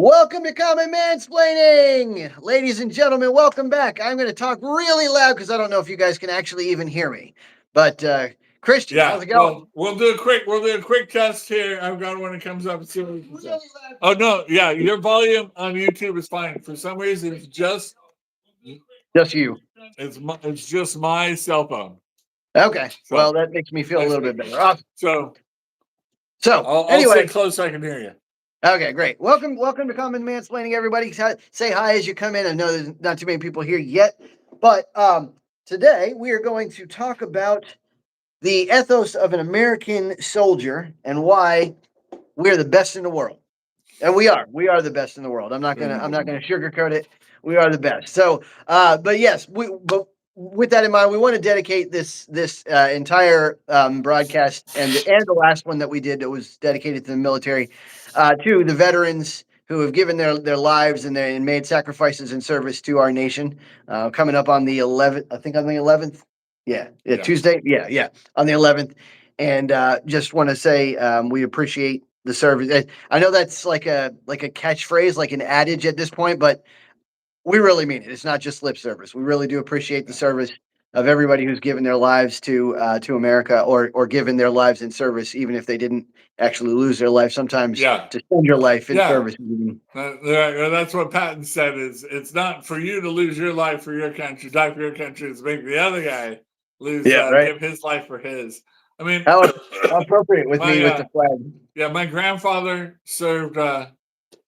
Welcome to Common Mansplaining! Ladies and gentlemen, welcome back. I'm going to talk really loud because I don't know if you guys can actually even hear me. But Christian, how's Yeah, it going? well, we'll do a quick test here. I've got when it comes up. See what we can say. Oh no, yeah, your volume on YouTube is fine. For some reason, Just you. it's just my cell phone. Okay. Well, So that makes me feel a next little bit week. better. Awesome. So So, I'll anyway, sit close so I can hear you. okay, great. Welcome to Common Mansplaining, everybody. Say hi as you come in. I know there's not too many people here yet, but today we are going to talk about the ethos of an American soldier and why we're the best in the world. And we are the best in the world. I'm not gonna sugarcoat it. We are the best. So, but yes, but with that in mind, we want to dedicate this entire broadcast and the last one that we did that was dedicated to the military, to the veterans who have given their lives and made sacrifices in service to our nation. Coming up on the 11th, I think on the 11th. Yeah, Tuesday. Yeah, on the 11th. And just want to say we appreciate the service. I know that's like a catchphrase, like an adage at this point, but we really mean it. It's not just lip service. We really do appreciate the service of everybody who's given their lives to America or given their lives in service, even if they didn't actually lose their life. Sometimes Yeah, to spend your life in yeah. service. That's what Patton said. Is it's not for you to lose your life for your country, die for your country. It's make the other guy lose, Yeah, right. give his life for his. I mean, How appropriate with me with my the flag. yeah, my grandfather served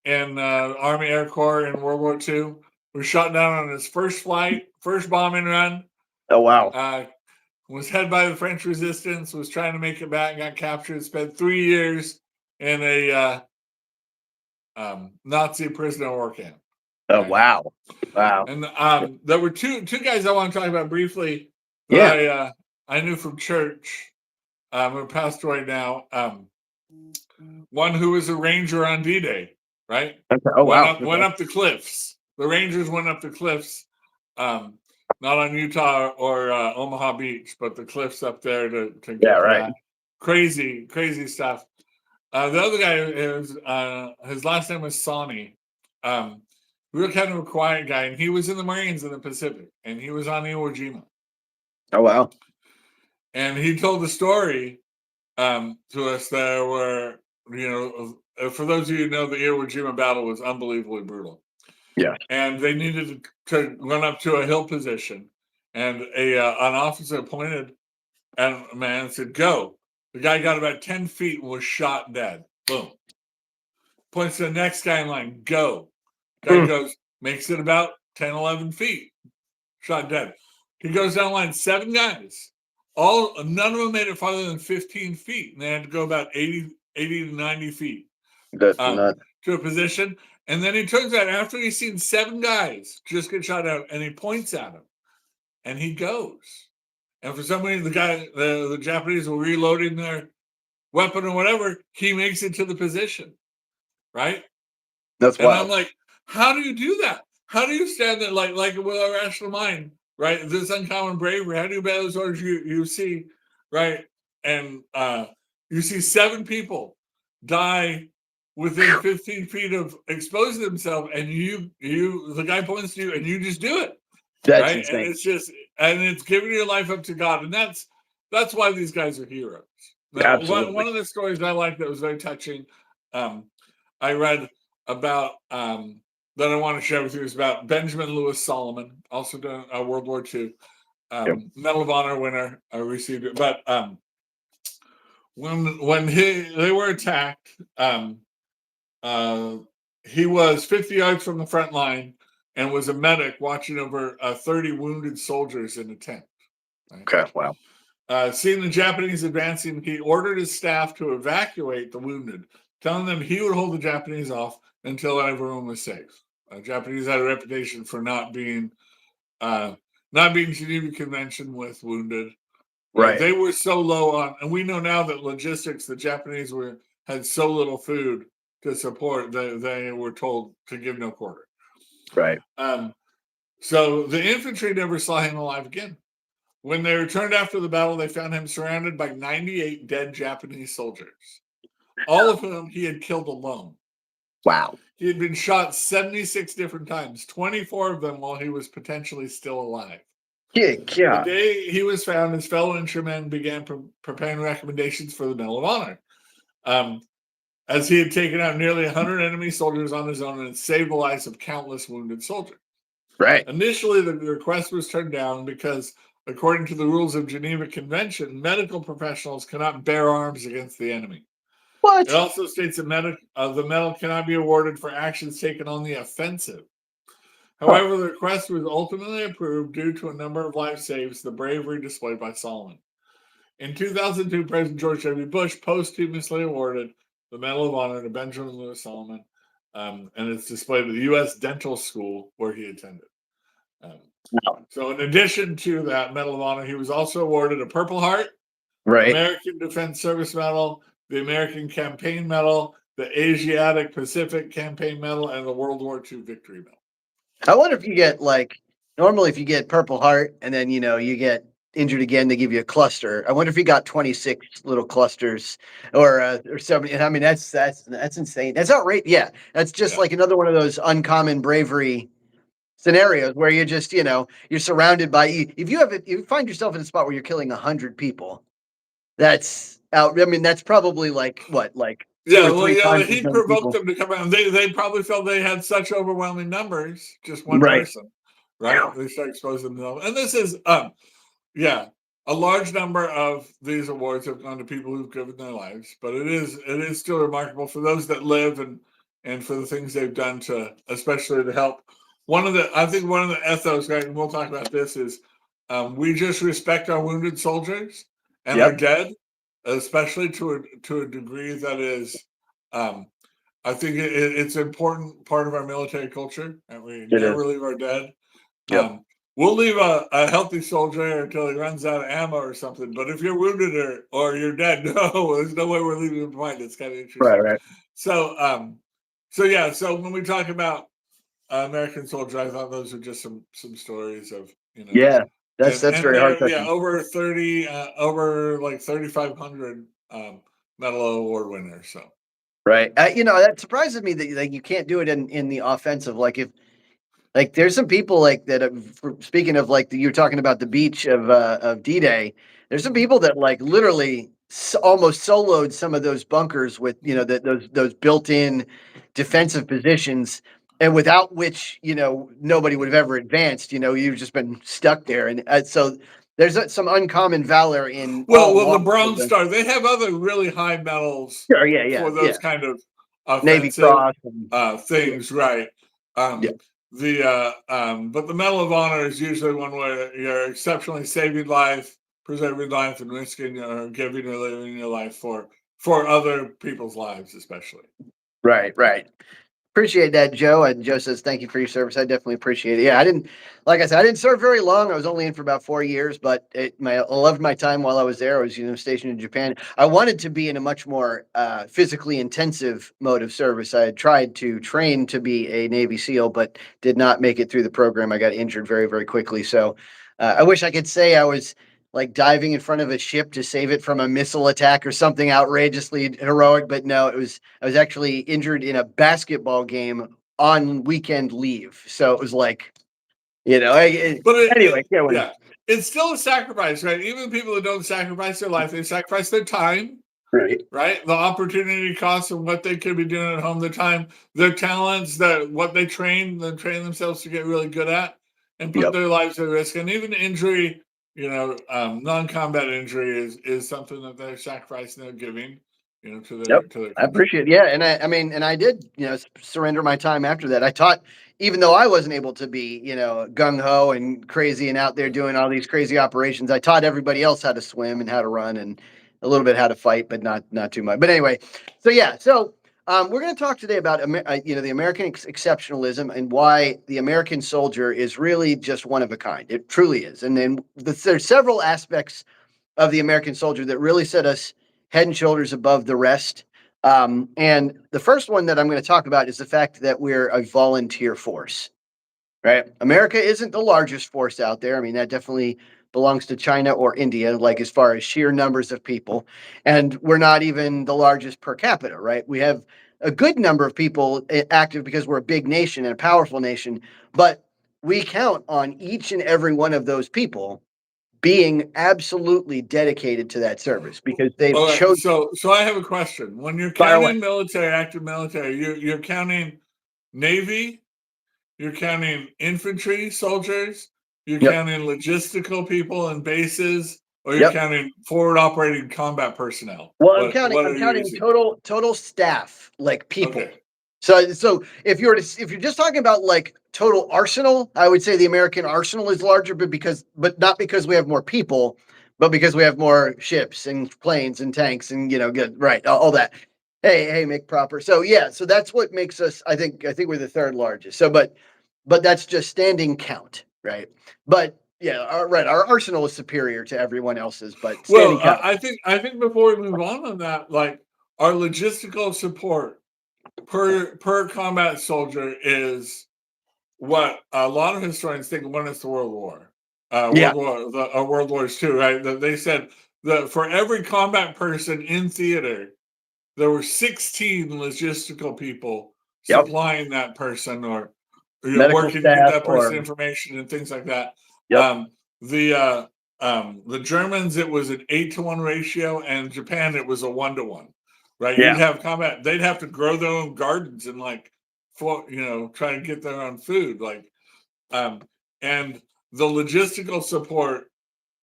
in Army Air Corps in World War II. Was shot down on his first flight, first bombing run. Oh wow. Was head by the French resistance. Was trying to make it back. Got captured. Spent 3 years in a Nazi prisoner of war camp. Oh wow. Wow. And there were two guys I want to talk about briefly Yeah. that I knew from church. Who passed away now. One who was a ranger on D-Day, right? Okay. Oh wow. Went up the cliffs. The Rangers went up the cliffs, not on Utah or Omaha Beach, but the cliffs up there to get Yeah, to right. that. Crazy stuff. The other guy is his last name was Sonny. Real kind of a quiet guy, and he was in the Marines in the Pacific, and he was on Iwo Jima. Oh wow. And he told the story to us there where, for those of you who know, the Iwo Jima battle was unbelievably brutal. Yeah. And they needed to run up to a hill position, and an officer pointed at a man and said, "Go." The guy got about 10 feet and was shot dead. Boom. Points to the next guy in line, "Go." Guy goes, makes it about 10, 11 feet. Shot dead. He goes down the line, 7 guys. None of them made it farther than 15 feet. And they had to go about 80 to 90 feet That's not. to a position. And then he turns out after he's seen 7 guys just get shot out, and he points at him. And he goes. And for some reason, the Japanese were reloading their weapon or whatever. He makes it to the position. Right? That's and wild. I'm like, how do you do that? How do you stand there like with a rational mind, right? This uncommon bravery. How do you battle those orders you see, right? And you see 7 people die within 15 feet of exposing themselves, and the guy points to you, and you just do it, That's right? insane. And it's giving your life up to God, and that's why these guys are heroes. Now, Absolutely. one of the stories I like that was very touching, I read about that I want to share with you is about Benjamin Lewis Solomon, also done World War II, Medal of Honor winner. I received it, but when they were attacked, he was 50 yards from the front line and was a medic watching over 30 wounded soldiers in a tent. Right? Okay, wow. Seeing the Japanese advancing, he ordered his staff to evacuate the wounded, telling them he would hold the Japanese off until everyone was safe. Japanese had a reputation for not being Geneva Convention with wounded. Right. They were so low on, and we know now that logistics, the Japanese had so little food to support that they were told to give no quarter. Right. So the infantry never saw him alive again. When they returned after the battle, they found him surrounded by 98 dead Japanese soldiers, all of whom he had killed alone. Wow. He had been shot 76 different times, 24 of them while he was potentially still alive. The day he was found, his fellow infantrymen began preparing recommendations for the Medal of Honor, as he had taken out nearly 100 enemy soldiers on his own and saved the lives of countless wounded soldiers. Right. Initially, the request was turned down because, according to the rules of Geneva Convention, medical professionals cannot bear arms against the enemy. What? It also states that the medal cannot be awarded for actions taken on the offensive. However, the request was ultimately approved due to a number of life saves, the bravery displayed by Solomon. In 2002, President George W. Bush posthumously awarded the Medal of Honor to Benjamin Lewis Solomon, and it's displayed at the U.S. Dental School where he attended. So, in addition to that Medal of Honor, he was also awarded a Purple Heart, American Defense Service Medal, the American Campaign Medal, the Asiatic Pacific Campaign Medal, and the World War II Victory Medal. I wonder if you get normally if you get Purple Heart and then you get injured again, they give you a cluster. I wonder if he got 26 little clusters or something. I mean, that's insane. That's outrageous. Yeah, that's just like another one of those uncommon bravery scenarios where you're just you're surrounded by if you find yourself in a spot where you're killing 100 people. That's out. I mean, that's probably like two or three times he provoked them to come out. They probably felt they had such overwhelming numbers, just one person, right? Yeah. They start exposing themselves, and this is a large number of these awards have gone to people who've given their lives, but it is still remarkable for those that live and for the things they've done to, especially to help. I think one of the ethos, right, and we'll talk about this, is we just respect our wounded soldiers and our dead, especially to a degree that is, I think it's an important part of our military culture, and we never leave our dead. We'll leave a healthy soldier until he runs out of ammo or something. But if you're wounded or you're dead, no, there's no way we're leaving him behind. It's kind of interesting. Right. So, so when we talk about American soldier, I thought those are just some stories of Yeah, that's very hard. Yeah, over 3,500 medal award winners. So right, that surprises me that you can't do it in the offensive. Like there's some people like that. Speaking of you're talking about the beach of D-Day. There's some people that literally almost soloed some of those bunkers with those built-in defensive positions, and without which nobody would have ever advanced. You've just been stuck there, and so there's some uncommon valor in. Well, the Bronze Star. They have other really high medals. Sure, yeah, for those kind of Navy Cross things, right? But the Medal of Honor is usually one where you're exceptionally saving life, preserving life, and risking or giving or living your life for other people's lives, especially. Right. Appreciate that, Joe. And Joe says, thank you for your service. I definitely appreciate it. Yeah, I didn't serve very long. I was only in for about 4 years, but I loved my time while I was there. I was, stationed in Japan. I wanted to be in a much more physically intensive mode of service. I had tried to train to be a Navy SEAL, but did not make it through the program. I got injured very, very quickly. So I wish I could say I was diving in front of a ship to save it from a missile attack or something outrageously heroic. But no, I was actually injured in a basketball game on weekend leave. So it was anyway. It's still a sacrifice, right? Even people that don't sacrifice their life, they sacrifice their time. Right. The opportunity costs of what they could be doing at home, their time, their talents, what they train themselves to get really good at and put their lives at risk. And even injury, non-combat injury is something that they're sacrificing, they're giving, to their country. I appreciate it. Yeah. And I did, surrender my time after that. I taught, even though I wasn't able to be, gung-ho and crazy and out there doing all these crazy operations, I taught everybody else how to swim and how to run and a little bit how to fight, but not too much. But anyway, so we're going to talk today about the American exceptionalism and why the American soldier is really just one of a kind. It truly is. And then there's several aspects of the American soldier that really set us head and shoulders above the rest. And the first one that I'm going to talk about is the fact that we're a volunteer force. Right? America isn't the largest force out there. I mean, that definitely belongs to China or India, as far as sheer numbers of people. And we're not even the largest per capita, right? We have a good number of people active because we're a big nation and a powerful nation, but we count on each and every one of those people being absolutely dedicated to that service because they've All right, chosen. so I have a question. When you're Fire away. counting military, active military, you're counting Navy, you're counting infantry soldiers, you're Yep. counting logistical people and bases, or you're Yep. counting forward operating combat personnel. Well, I'm What counting. what I'm are you counting using? total staff, like people. Okay. So if you're just talking about like total arsenal, I would say the American arsenal is larger, but not because we have more people, but because we have more ships and planes and tanks and good, right, all that. Hey, Mick Proper. So yeah, so that's what makes us. I think we're the third largest. So but that's just standing count, right? But yeah, right. Our arsenal is superior to everyone else's, but Well, standing count. I think before we move on that, like our logistical support per combat soldier is what a lot of historians think when it's the World War, Yeah. World Wars II, right? They said that for every combat person in theater, there were 16 logistical people Yep. supplying that person, or Medical working to get staff that or person information and things like that. yep. Um, the Germans, it was an 8-to-1 ratio, and Japan, it was a 1-to-1. Right? Yeah. You'd have combat; they'd have to grow their own gardens and try to get their own food, and the logistical support,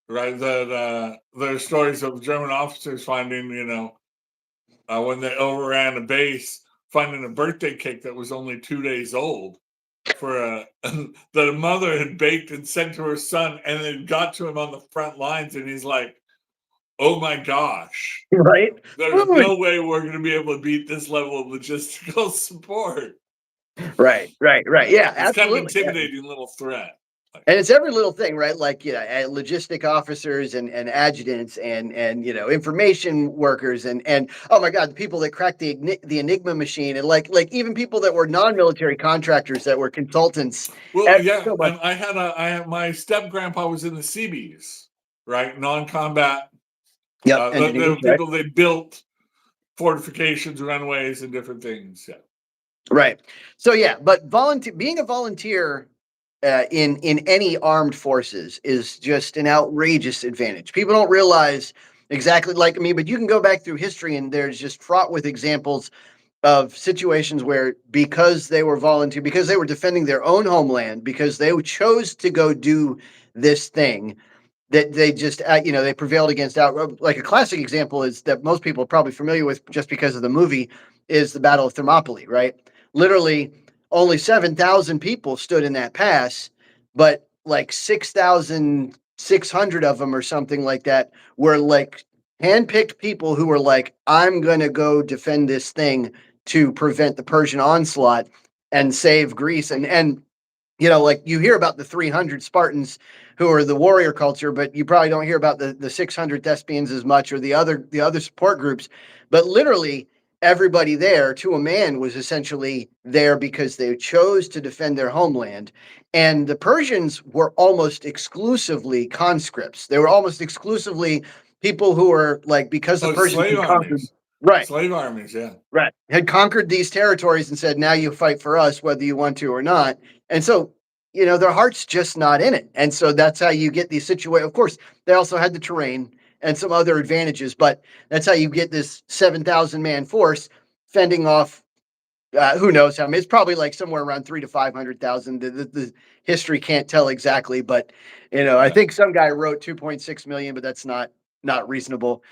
right? That there are stories of German officers finding, when they overran a base, finding a birthday cake that was only 2 days old that a mother had baked and sent to her son, and it got to him on the front lines, and he's like, "Oh my gosh, Right? there's Food. no way we're going to be able to beat this level of logistical support." Right. Yeah, It's kind of absolutely. Yeah. intimidating little threat. And it's every little thing, right? Like, logistic officers and adjutants and information workers and oh my God, the people that cracked the Enigma machine and like even people that were non-military contractors that were consultants. Well, yeah, So much. and I had my step grandpa was in the Seabees, right? Non-combat. Yep. There Engineers, were right? people, they built fortifications, runways, and different things. Yeah. Right. So yeah, but being a volunteer in any armed forces is just an outrageous advantage. People don't realize exactly like me, but you can go back through history and there's just fraught with examples of situations where because they were volunteer, because they were defending their own homeland, because they chose to go do this thing that they just they prevailed against out. Like a classic example is that most people are probably familiar with just because of the movie is the Battle of Thermopylae, right? Literally only 7,000 people stood in that pass, but like 6,600 of them or something like that were like handpicked people who were like, I'm going to go defend this thing to prevent the Persian onslaught and save Greece. And like you hear about the 300 Spartans who are the warrior culture, but you probably don't hear about the 600 Thespians as much or the other support groups. But literally everybody there to a man was essentially there because they chose to defend their homeland. And the Persians were almost exclusively conscripts. They were almost exclusively people who were like, because the Oh, Persians slave had conquered, armies. right, Slave armies, yeah. right, had conquered these territories and said, now you fight for us, whether you want to or not. And so, their heart's just not in it. And so that's how you get these situations. Of course, they also had the terrain and some other advantages, but that's how you get this 7,000 man force fending off. Who knows how many? It's probably like somewhere around 3 to 500,000. The history can't tell exactly, but I think some guy wrote 2.6 million, but that's not reasonable.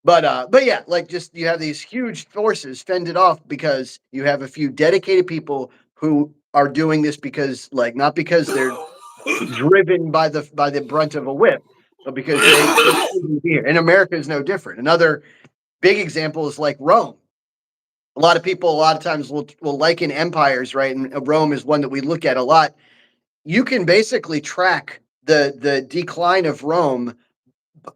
But yeah, like just you have these huge forces fended off because you have a few dedicated people who are doing this because not because they're driven by the brunt of a whip, but because they here. And America is no different. Another big example is like Rome. A lot of people a lot of times will liken empires, right? And Rome is one that we look at a lot. You can basically track the decline of Rome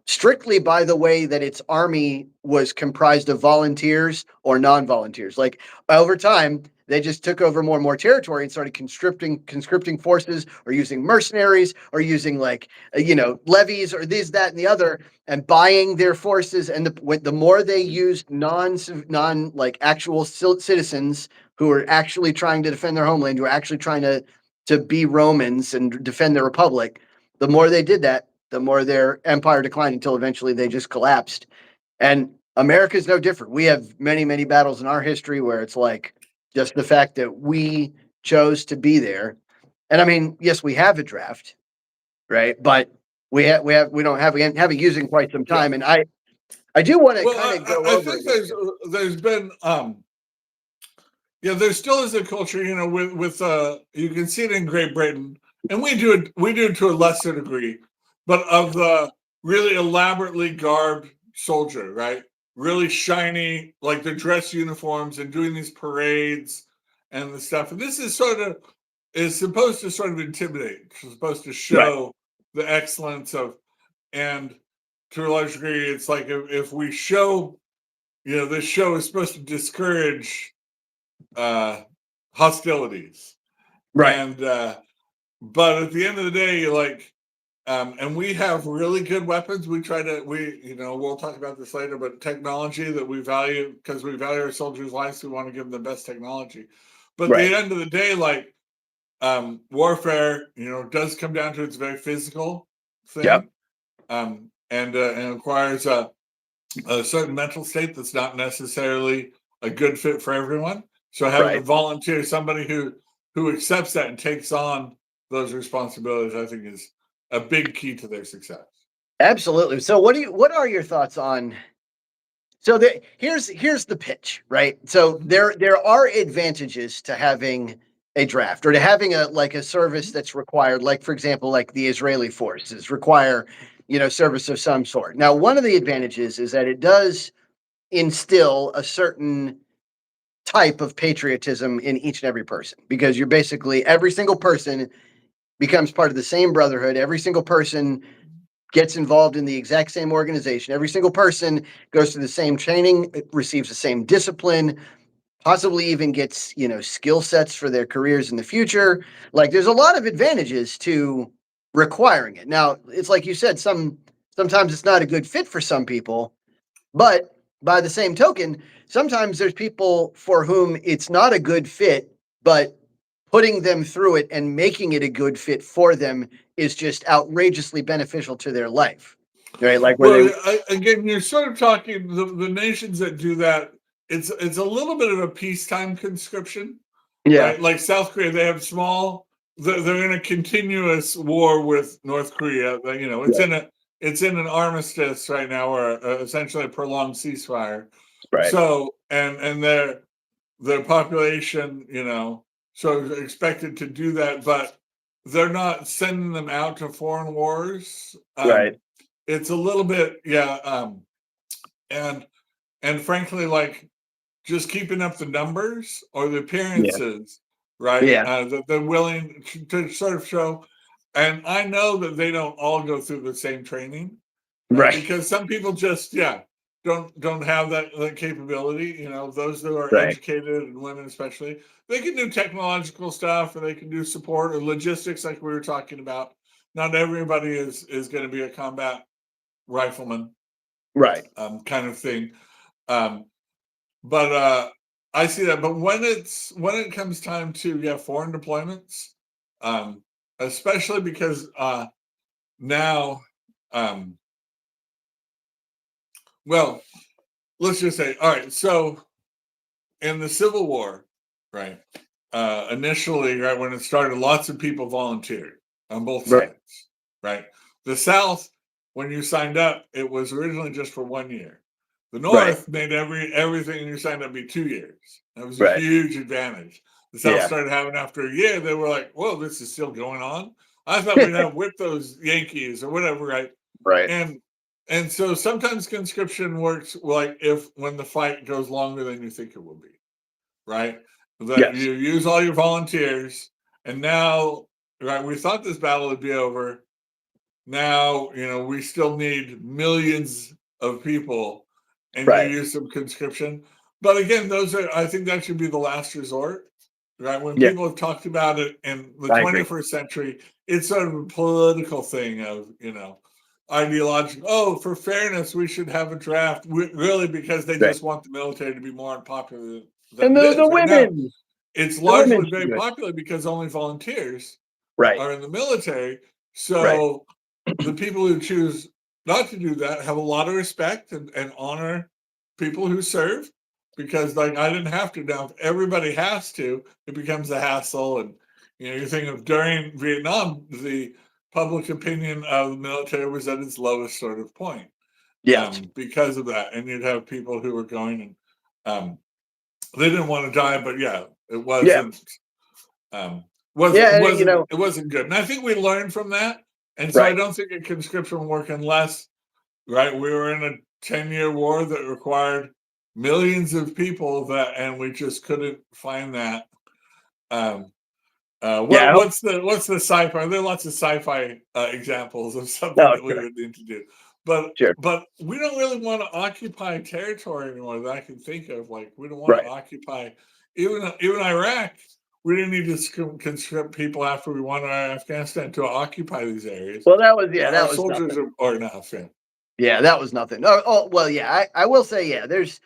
strictly by the way that its army was comprised of volunteers or non-volunteers. Like over time, they just took over more and more territory and started conscripting forces, or using mercenaries, or using levies, or this, that, and the other, and buying their forces. And the more they used non like actual citizens who are actually trying to defend their homeland, who are actually trying to be Romans and defend the republic, the more they did that, the more their empire declined, until eventually they just collapsed. And America is no different. We have many, many battles in our history where it's like just the fact that we chose to be there. And I mean, yes, we have a draft, right? But we don't have it used in quite some time. And I do want to kind of go I over think it. there's been there still is a culture, with you can see it in Great Britain, and we do it to a lesser degree, but of the really elaborately garbed soldier, right? Really shiny, like the dress uniforms, and doing these parades and the stuff. And this is supposed to sort of intimidate. It's supposed to show the excellence of, and to a large degree, it's like if we show, this show is supposed to discourage hostilities, Right. and but at the end of the day, and we have really good weapons. We'll talk about this later, but technology that we value, because we value our soldiers' lives, we want to give them the best technology. But at the end of the day, warfare, does come down to, it's a very physical thing. Yep. And requires a certain mental state that's not necessarily a good fit for everyone. So having a volunteer, somebody who accepts that and takes on those responsibilities, I think is a big key to their success. Absolutely. So what are your thoughts on, so here's the pitch, right? So there are advantages to having a draft, or to having a service that's required, like, for example, like the Israeli forces require, service of some sort. Now, one of the advantages is that it does instill a certain type of patriotism in each and every person, because you're basically, every single person becomes part of the same brotherhood. Every single person gets involved in the exact same organization. Every single person goes through the same training, receives the same discipline, possibly even gets, skill sets for their careers in the future. Like, there's a lot of advantages to requiring it. Now, it's like you said, sometimes it's not a good fit for some people, but by the same token, sometimes there's people for whom it's not a good fit, but putting them through it and making it a good fit for them is just outrageously beneficial to their life, right? Like, again, you're sort of talking the nations that do that. It's a little bit of a peacetime conscription, right? Like South Korea, they have small. They're in a continuous war with North Korea. It's in an armistice right now, or essentially a prolonged ceasefire. Right. So and their population, so expected to do that, but they're not sending them out to foreign wars. Right. It's a little bit, and frankly, like, just keeping up the numbers or the appearances, right? That they're willing to sort of show. And I know that they don't all go through the same training, right? Because some people just, don't have that capability. Those that are educated, and women especially, they can do technological stuff, or they can do support or logistics, like we were talking about. Not everybody is going to be a combat rifleman, right? Kind of thing. But I see that. But when it comes time to foreign deployments, especially because now, well, let's just say, all right. So in the Civil War, right? Initially, right when it started, lots of people volunteered on both sides, right? The South, when you signed up, it was originally just for 1 year. The North made everything you signed up be 2 years. That was a huge advantage. The South started having, after a year, they were like, "Whoa, this is still going on." I thought we'd have whipped those Yankees or whatever, right? Right. And so sometimes conscription works like when the fight goes longer than you think it will be, right? That you use all your volunteers, and now, right, we thought this battle would be over. Now, we still need millions of people, and you use some conscription. But again, I think that should be the last resort. right? When Yeah. people have talked about it in the I agree. 21st century, it's sort of a political thing of, ideological. Oh, for fairness, we should have a draft. Really, because they Right. just want the military to be more unpopular than And it the is right now. women, It's the women largely should very do it. popular because only volunteers Right. are in the military. Right. So the people who choose not to do that have a lot of respect and honor people who serve, because like I didn't have to. Now if everybody has to, it becomes a hassle. And you think of during Vietnam, the public opinion of the military was at its lowest sort of point, Yes. because of that. And you'd have people who were going and they didn't want to die, but yeah, it Yeah. wasn't um, Yeah. And, it wasn't good. And I think we learned from that. And so I right. don't think a conscription would work unless, right, we were in a 10-year war that required millions of people and we just couldn't find that. Um, Yeah. what's the sci-fi? There are lots of sci-fi examples of something No, that we sure. would need to do, but Sure. we don't really want to occupy territory anymore that I can think of. Like we don't want to Right. occupy even Iraq. We didn't need to conscript people after we won Afghanistan to occupy these areas. Well, that Our was soldiers nothing. are enough. Yeah. Yeah, that was nothing. Well, yeah, I will say, yeah, there's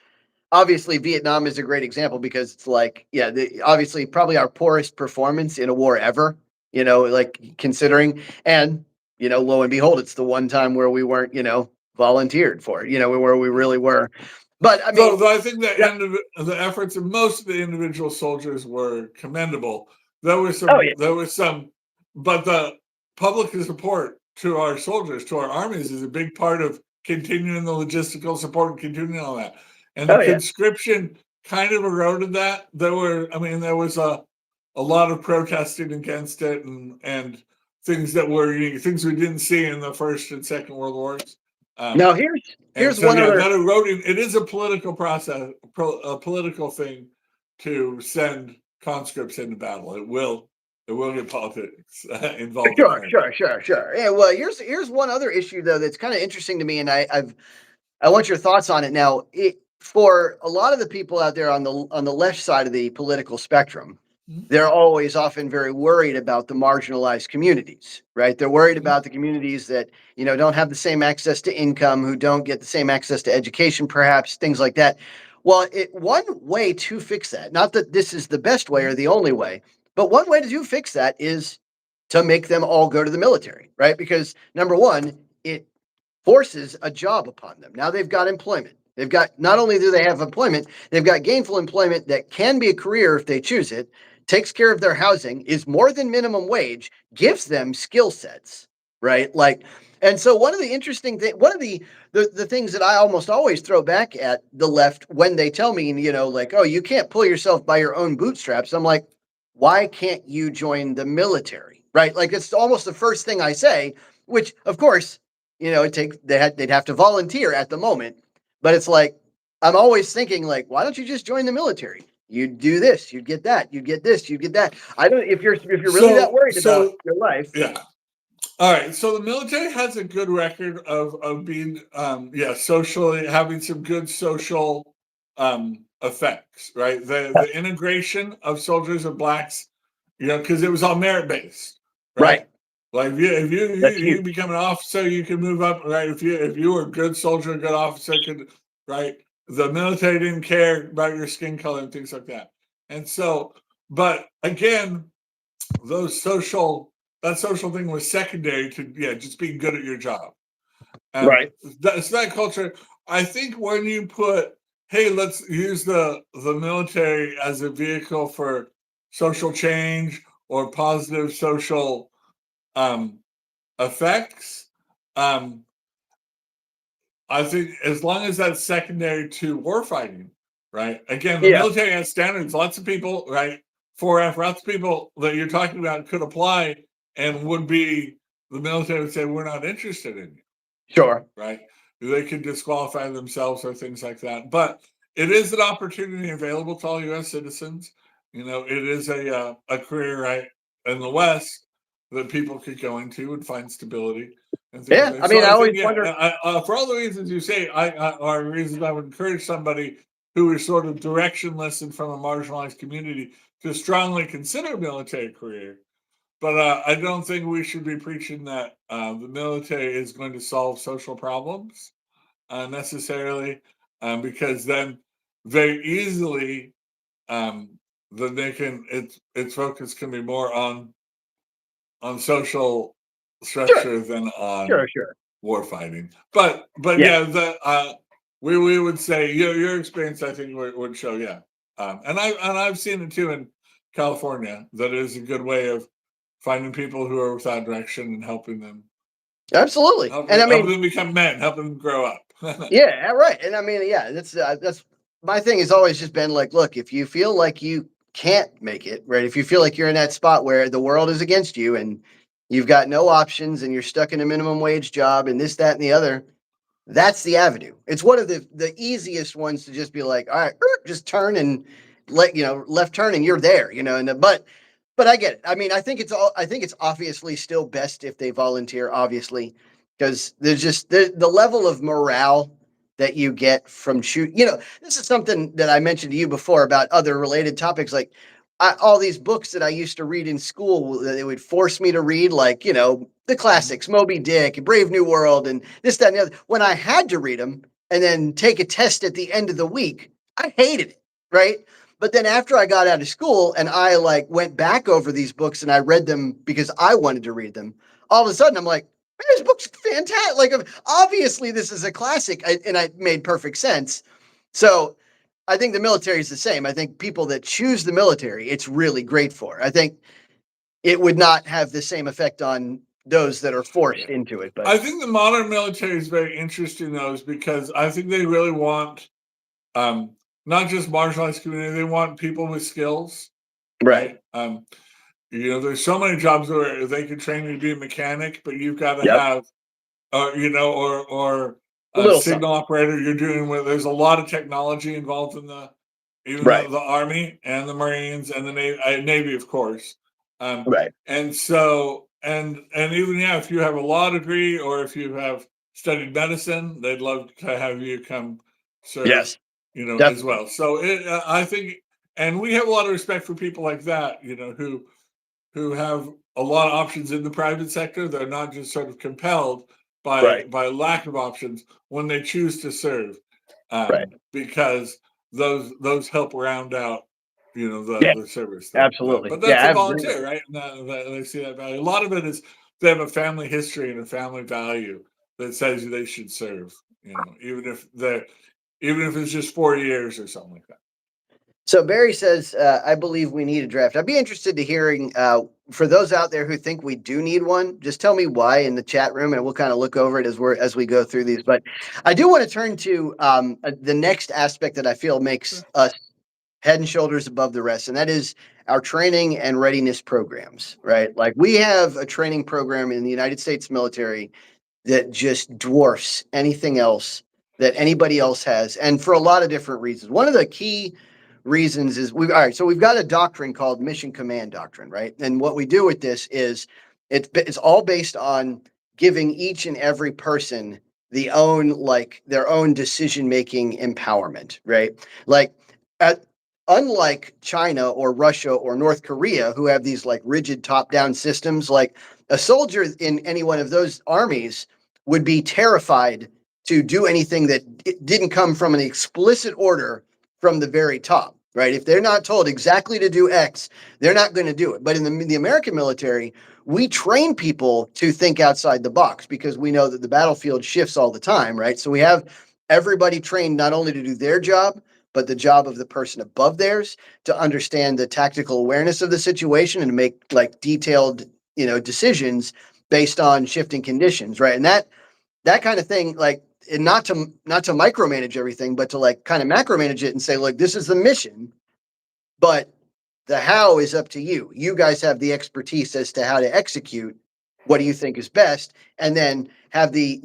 obviously Vietnam is a great example because it's like, yeah, obviously probably our poorest performance in a war ever, like considering, and, lo and behold, it's the one time where we weren't, volunteered for it, where we really were. But I mean, Though I think yeah, the efforts of most of the individual soldiers were commendable. There oh yeah, was some, but the public support to our soldiers, to our armies, is a big part of continuing the logistical support and continuing all that. And the oh yeah, conscription kind of eroded that. There was a lot of protesting against it and things things we didn't see in the First and Second World Wars. now Um, and here's so, one yeah, other. that eroding, it is a political process, a political thing to send conscripts into battle. It will get politics involved Sure, inherently. sure, sure, sure. Yeah, well, here's one other issue though that's kind of interesting to me, and I want your thoughts on it. Now, for a lot of the people out there on the left side of the political spectrum, Mhm. they're always often very worried about the marginalized communities, right? They're worried Mhm. about the communities that, don't have the same access to income, who don't get the same access to education, perhaps, things like that. Well, one way to fix that, not that this is the best way or the only way, but one way to fix that is to make them all go to the military, right? Because number one, it forces a job upon them. Now they've got employment. They've got, not only do they have employment, they've got gainful employment that can be a career if they choose it, takes care of their housing, is more than minimum wage, gives them skill sets, right? Like, and so one of the interesting things, one of the things that I almost always throw back at the left when they tell me, like, oh, you can't pull yourself by your own bootstraps. I'm like, why can't you join the military? Right? Like it's almost the first thing I say, which of course, they'd have to volunteer at the moment, but it's like I'm always thinking like, why don't you just join the military? You'd do this, you'd get that, you'd get this, you'd get that. I don't if you're really that worried about your life. Yeah. All right. So the military has a good record of being, socially having some good social effects, right? The integration of soldiers of blacks, because it was all merit based, right? Right. Like That's you huge. become an officer, you can move up, right? If you were a good soldier, a good officer, could right. The military didn't care about your skin color and things like that. And so, but again, that social thing was secondary to just being good at your job. Right. That culture. I think when you put, hey, let's use the military as a vehicle for social change or positive social um, effects. I think as long as that's secondary to warfighting, right? Again, the Yeah. military has standards. Lots of people, right? Lots of people that you're talking about could apply and would be, the military would say, we're not interested in you, Sure. right? They could disqualify themselves or things like that. But it is an opportunity available to all U.S. citizens. It is a career, right, in the West that people could go into and find stability and things Yeah. like I that. So mean, I I think, always wonder. for all the reasons you say, are reasons I would encourage somebody who is sort of directionless and from a marginalized community to strongly consider a military career. But I don't think we should be preaching that the military is going to solve social problems necessarily, because then very easily, then they can its focus can be more on social Sure, structure than on sure. war fighting. But Yeah, yeah, the we would say your experience I think would show yeah, and I've seen it too in California that it is a good way of finding people who are without direction and absolutely. And I helping mean, them become men, helping them grow up. yeah, right. And I mean, yeah, that's my thing has always just been like, look, if you feel like you can't make it, right? If you feel like you're in that spot where the world is against you and you've got no options and you're stuck in a minimum wage job and this, that, and the other, that's the avenue. It's one of the easiest ones to just be like, all right, just turn and left turn and you're there, and but I get it. I mean, I think it's obviously still best if they volunteer, obviously, because there's just the level of morale that you get from shoot. This is something that I mentioned to you before about other related topics, like all these books that I used to read in school that they would force me to read, like the classics, Moby Dick, Brave New World, and this, that, and the other. When I had to read them and then take a test at the end of the week, I hated it, right? But then after I got out of school and I like went back over these books and I read them because I wanted to read them, all of a sudden I'm like, man, this book's fantastic. Like, obviously this is a classic, and it made perfect sense. So I think the military is the same. I think people that choose the military, it's really great for. I think it would not have the same effect on those that are Yeah. forced into it. But I think the modern military is very interesting, though, is because I think they really want um, not just marginalized community, they want people with skills, right, right? There's so many jobs where they can train you to be a mechanic, but you've got to yep, have, or a a little something, signal operator. You're doing where there's a lot of technology involved in even right, the Army and the Marines and the Navy, of course. right, And so, and even yeah, if you have a law degree or if you have studied medicine, they'd love to have you come serve, yes, as definitely, well. So I think, and we have a lot of respect for people like that, who have a lot of options in the private sector. They're not just sort of compelled right, by lack of options when they choose to serve, right, because those help round out, yeah, the service. absolutely, But yeah, that's I a agree with volunteer, you. right? And they see that value. A lot of it is they have a family history and a family value that says they should serve. Even if it's just 4 years or something like that. So Barry says, I believe we need a draft. I'd be interested to hearing for those out there who think we do need one. Just tell me why in the chat room, and we'll kind of look over it as we go through these. But I do want to turn to the next aspect that I feel makes Sure. us head and shoulders above the rest, and that is our training and readiness programs. Right, like we have a training program in the United States military that just dwarfs anything else that anybody else has, and for a lot of different reasons. One of the key reasons is all right. So we've got a doctrine called Mission Command Doctrine, right? And what we do with this is it's all based on giving each and every person their own decision making empowerment, right? Like at unlike China or Russia or North Korea, who have these like rigid top down systems, like a soldier in any one of those armies would be terrified to do anything that didn't come from an explicit order from the very top, right? If they're not told exactly to do X, they're not going to do it. But in the American military, we train people to think outside the box because we know that the battlefield shifts all the time, right? So we have everybody trained not only to do their job, but the job of the person above theirs to understand the tactical awareness of the situation and to make like detailed, decisions based on shifting conditions, right? And that kind of thing, like, and not to micromanage everything, but to like kind of macromanage it and say, look, this is the mission, but the how is up to you. You guys have the expertise as to how to execute. What do you think is best? And then have the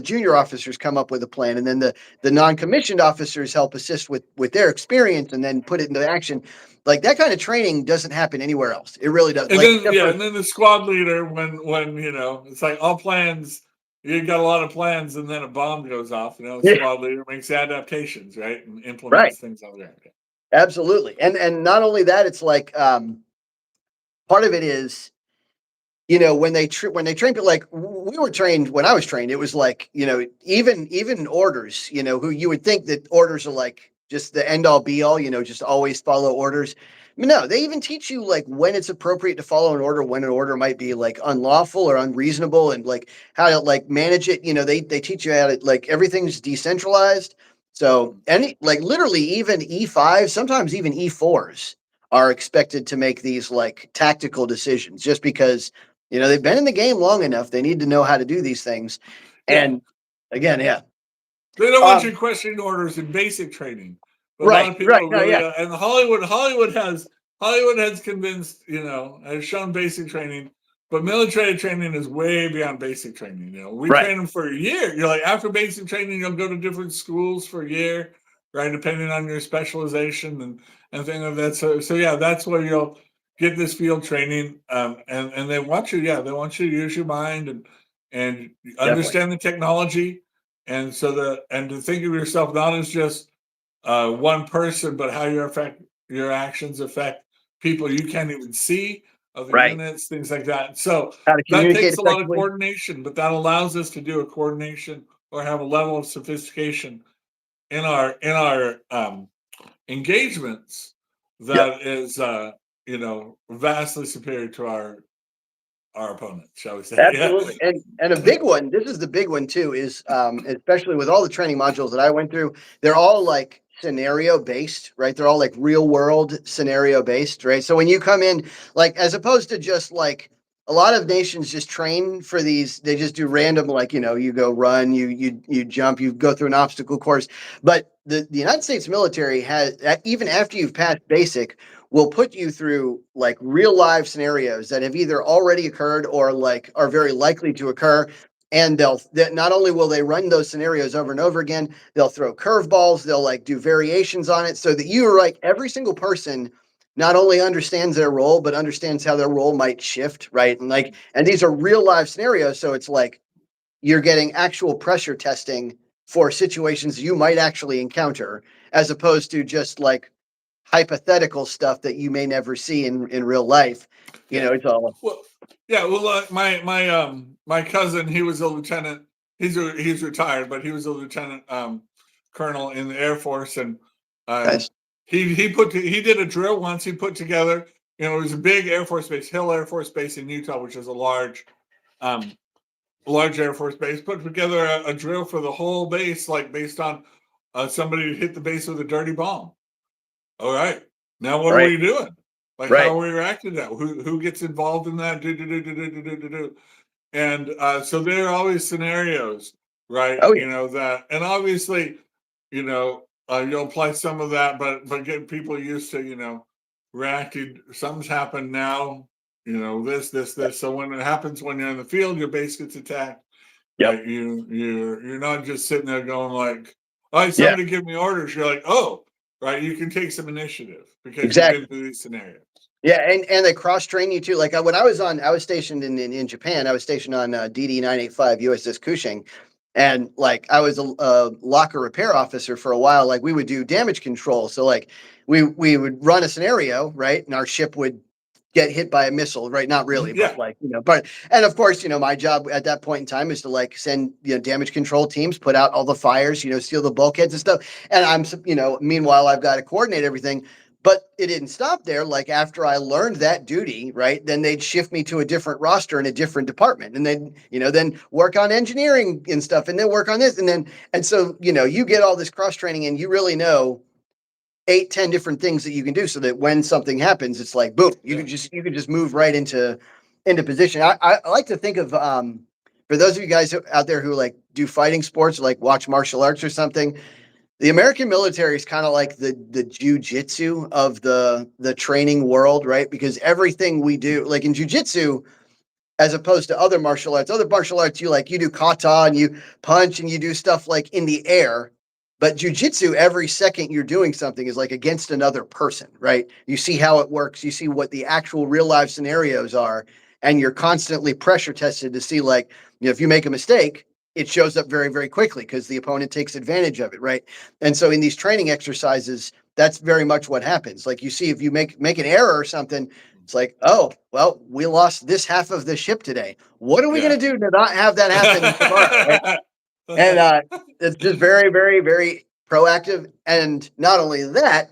junior officers come up with a plan, and then the non-commissioned officers help assist with their experience, and then put it into action. Like that kind of training doesn't happen anywhere else. It really does. And Like then except yeah, for and then the squad leader when it's like all plans. You got a lot of plans, and then a bomb goes off. The yeah, squad leader makes adaptations, right, and right. implements things on the ground. Absolutely. And not only that, it's like part of it is, when they when they train people, like we were trained when I was trained, it was like, even orders, who you would think that orders are like just the end all be all, just always follow orders. No, they even teach you like when it's appropriate to follow an order, when an order might be like unlawful or unreasonable, and like how to like manage it. They teach you how to, like, everything's decentralized. So any, like, literally even E5, sometimes even E4s are expected to make these like tactical decisions, just because they've been in the game long enough. They need to know how to do these things. Yeah. And again, yeah. They don't want you questioning orders in basic training. But a lot Right, of right. people No, really, yeah. and Hollywood has convinced, has shown basic training, but military training is way beyond basic training. We Right. train them for a year. You're like, after basic training, you'll go to different schools for a year, right? Depending on your specialization and things like that. So yeah, that's where you'll get this field training. And they want you, they want you to use your mind and Definitely. understand the technology. And to think of yourself not as just one person, but how your actions affect people you can't even see, other Right. units, things like that. So How to that communicate takes a lot of effectively. coordination, but that allows us to do a coordination or have a level of sophistication in our engagements Yep. that is vastly superior to our opponents, shall we say? Yeah. Absolutely. And a big one, this is the big one too, is especially with all the training modules that I went through, they're all like scenario based, right? They're all like real world scenario based, right? So when you come in, like, as opposed to just like a lot of nations just train for these, they just do random, like, you go run, you jump, you go through an obstacle course. But the United States military has, even after you've passed basic, will put you through like real live scenarios that have either already occurred or like are very likely to occur. And not only will they run those scenarios over and over again, they'll throw curveballs, they'll like do variations on it, so that you are like, every single person not only understands their role, but understands how their role might shift, right? And like, and these are real live scenarios, so it's like you're getting actual pressure testing for situations you might actually encounter, as opposed to just like hypothetical stuff that you may never see in real life. Yeah. It's all Well, yeah. Well, my cousin, he was a lieutenant. He's retired, but he was a lieutenant colonel in the Air Force, and um, nice. he did a drill once. He put together, it was a big Air Force base, Hill Air Force Base in Utah, which is a large Air Force base. Put together a drill for the whole base, like based on somebody who hit the base with a dirty bomb. All right. Now what are Right. we doing? Like, Right. how are we reacting to that? Who gets involved in that? Do. And so there are always scenarios, right? Oh yeah. That, and obviously, you'll apply some of that, but get people used to, reacting. Something's happened now. This. So when it happens when you're in the field, your base gets attacked. Yep. Right? You're not just sitting there going like, "All right, Yeah. somebody give me orders." You're like, "Oh, right." You can take some initiative because you've been Exactly. through these scenarios. Yeah, and they cross train you too. Like, when I was stationed in Japan. I was stationed on DD 985 USS Cushing, and like I was a locker repair officer for a while. Like, we would do damage control. So like we would run a scenario, right, and our ship would get hit by a missile, right? Not really, but Yeah, like, but, and of course, my job at that point in time is to like send, damage control teams, put out all the fires, seal the bulkheads and stuff. And I'm, meanwhile, I've got to coordinate everything. But it didn't stop there. Like, after I learned that duty, right, then they'd shift me to a different roster in a different department, and then work on engineering and stuff, and then work on this, and so you get all this cross training, and you really know 8, 10 different things that you can do, so that when something happens, it's like boom, yeah. you can just move right into position. I like to think of, for those of you guys out there who like do fighting sports, like watch martial arts or something. The American military is kind of like the jujitsu of the training world, right? Because everything we do, like in jujitsu, as opposed to other martial arts. Other martial arts, you do kata and you punch and you do stuff like in the air. But jujitsu, every second you're doing something is like against another person, right? You see how it works. You see what the actual real life scenarios are, and you're constantly pressure tested to see, like, if you make a mistake, it shows up very, very quickly because the opponent takes advantage of it, right? And so in these training exercises, that's very much what happens. Like you see, if you make an error or something, it's like, oh, well, we lost this half of the ship today. What are we going to do to not have that happen tomorrow? Right? And it's just very, very, very proactive. And not only that,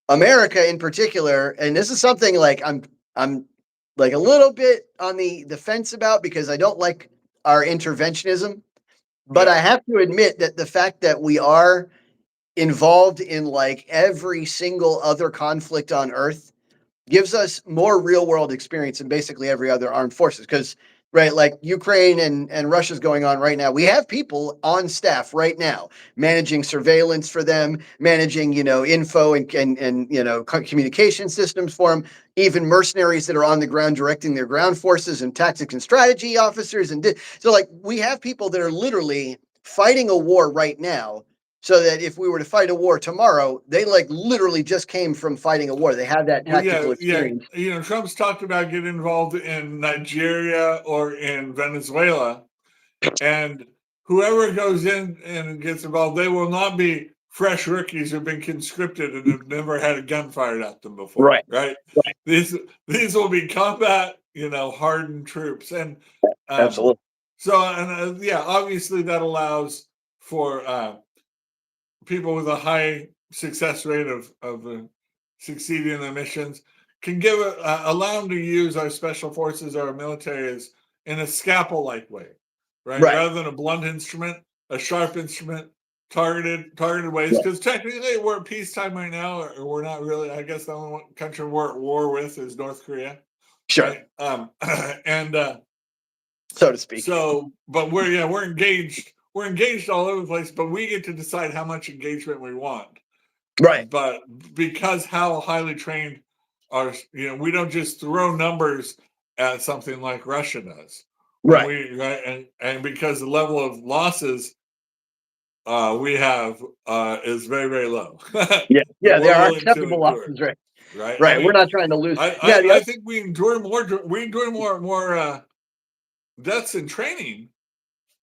America in particular, and this is something like I'm like a little bit on the fence about because I don't like our interventionism, but Yeah. I have to admit that the fact that we are involved in like every single other conflict on earth gives us more real world experience than basically every other armed forces. Because, right, like Ukraine and Russia's going on right now. We have people on staff right now managing surveillance for them, managing, info and communication systems for them, even mercenaries that are on the ground directing their ground forces and tactics and strategy officers. So, like, we have people that are literally fighting a war right now so that if we were to fight a war tomorrow, they like literally just came from fighting a war. They have that Well, tactical experience. Trump's talked about getting involved in Nigeria or in Venezuela, and whoever goes in and gets involved, they will not be fresh rookies who've been conscripted and have never had a gun fired at them before. Right. Right. Right. These will be combat, hardened troops, and Absolutely. So, and obviously that allows for people with a high success rate of succeeding in their missions can allow them to use our special forces, our military, as in a scalpel-like way, right? Rather than a blunt instrument, a sharp instrument, targeted ways. Because technically we're at peacetime right now, or we're not really. I guess the only country we're at war with is North Korea. Sure. Right? And so to speak. So, but we're engaged. We're engaged all over the place, but we get to decide how much engagement we want. Right. But because how highly trained are, we don't just throw numbers at something like Russia does. Right. And because the level of losses we have is very, very low. Yeah. They are willing to acceptable endure, losses, right? Right. Right. We're not trying to lose. I think we endure more. We endure more deaths in training,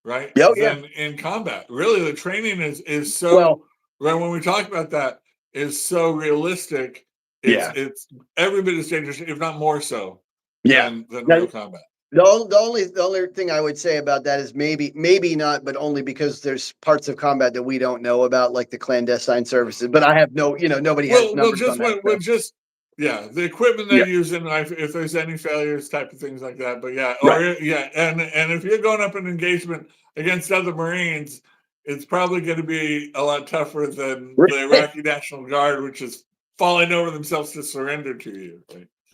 right? Than in combat. Really, the training is so right when we talk about that is so realistic. It's every bit as dangerous, if not more so, than real combat. The only thing I would say about that is maybe not, but only because there's parts of combat that we don't know about, like the clandestine services. But I have nobody has numbers on that. The equipment they're using, if there's any failures, type of things like that. But and if you're going up an engagement against other Marines, it's probably going to be a lot tougher than the Iraqi National Guard, which is falling over themselves to surrender to you.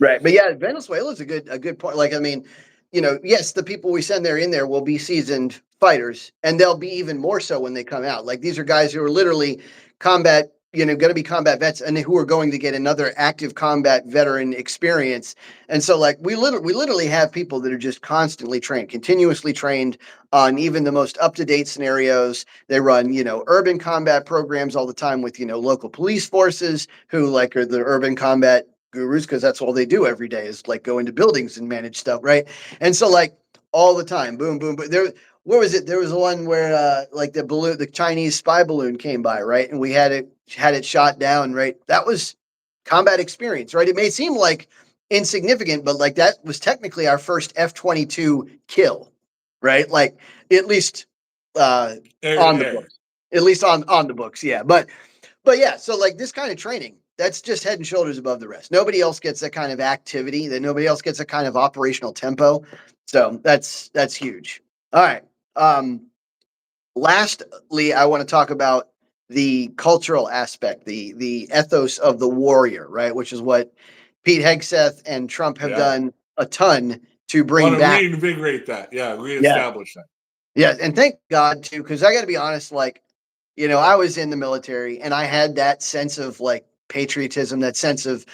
Right. But yeah, Venezuela is a good point. Like, I mean, yes, the people we send there will be seasoned fighters, and they'll be even more so when they come out. Like, these are guys who are literally combat, going to be combat vets, and who are going to get another active combat veteran experience. And so, like, we literally have people that are just constantly trained, continuously trained on even the most up-to-date scenarios. They run, urban combat programs all the time with, local police forces who like are the urban combat gurus, because that's all they do every day is like go into buildings and manage stuff, right? And so like all the time, boom, boom, but where was it? There was one where like the Chinese spy balloon came by, right? And we had it shot down, right? That was combat experience, right? It may seem like insignificant, but like that was technically our first F-22 kill, right? Like at least on the books, at least on the books, yeah. But yeah, so like this kind of training, that's just head and shoulders above the rest. Nobody else gets that kind of activity. That nobody else gets that kind of operational tempo. So that's huge. All right. Lastly, I want to talk about the cultural aspect, the ethos of the warrior, right? Which is what Pete Hegseth and Trump have done a ton to bring back. Reinvigorate that. Reestablish that. Yeah, and thank God too, because I got to be honest, like, I was in the military and I had that sense of like patriotism, that sense of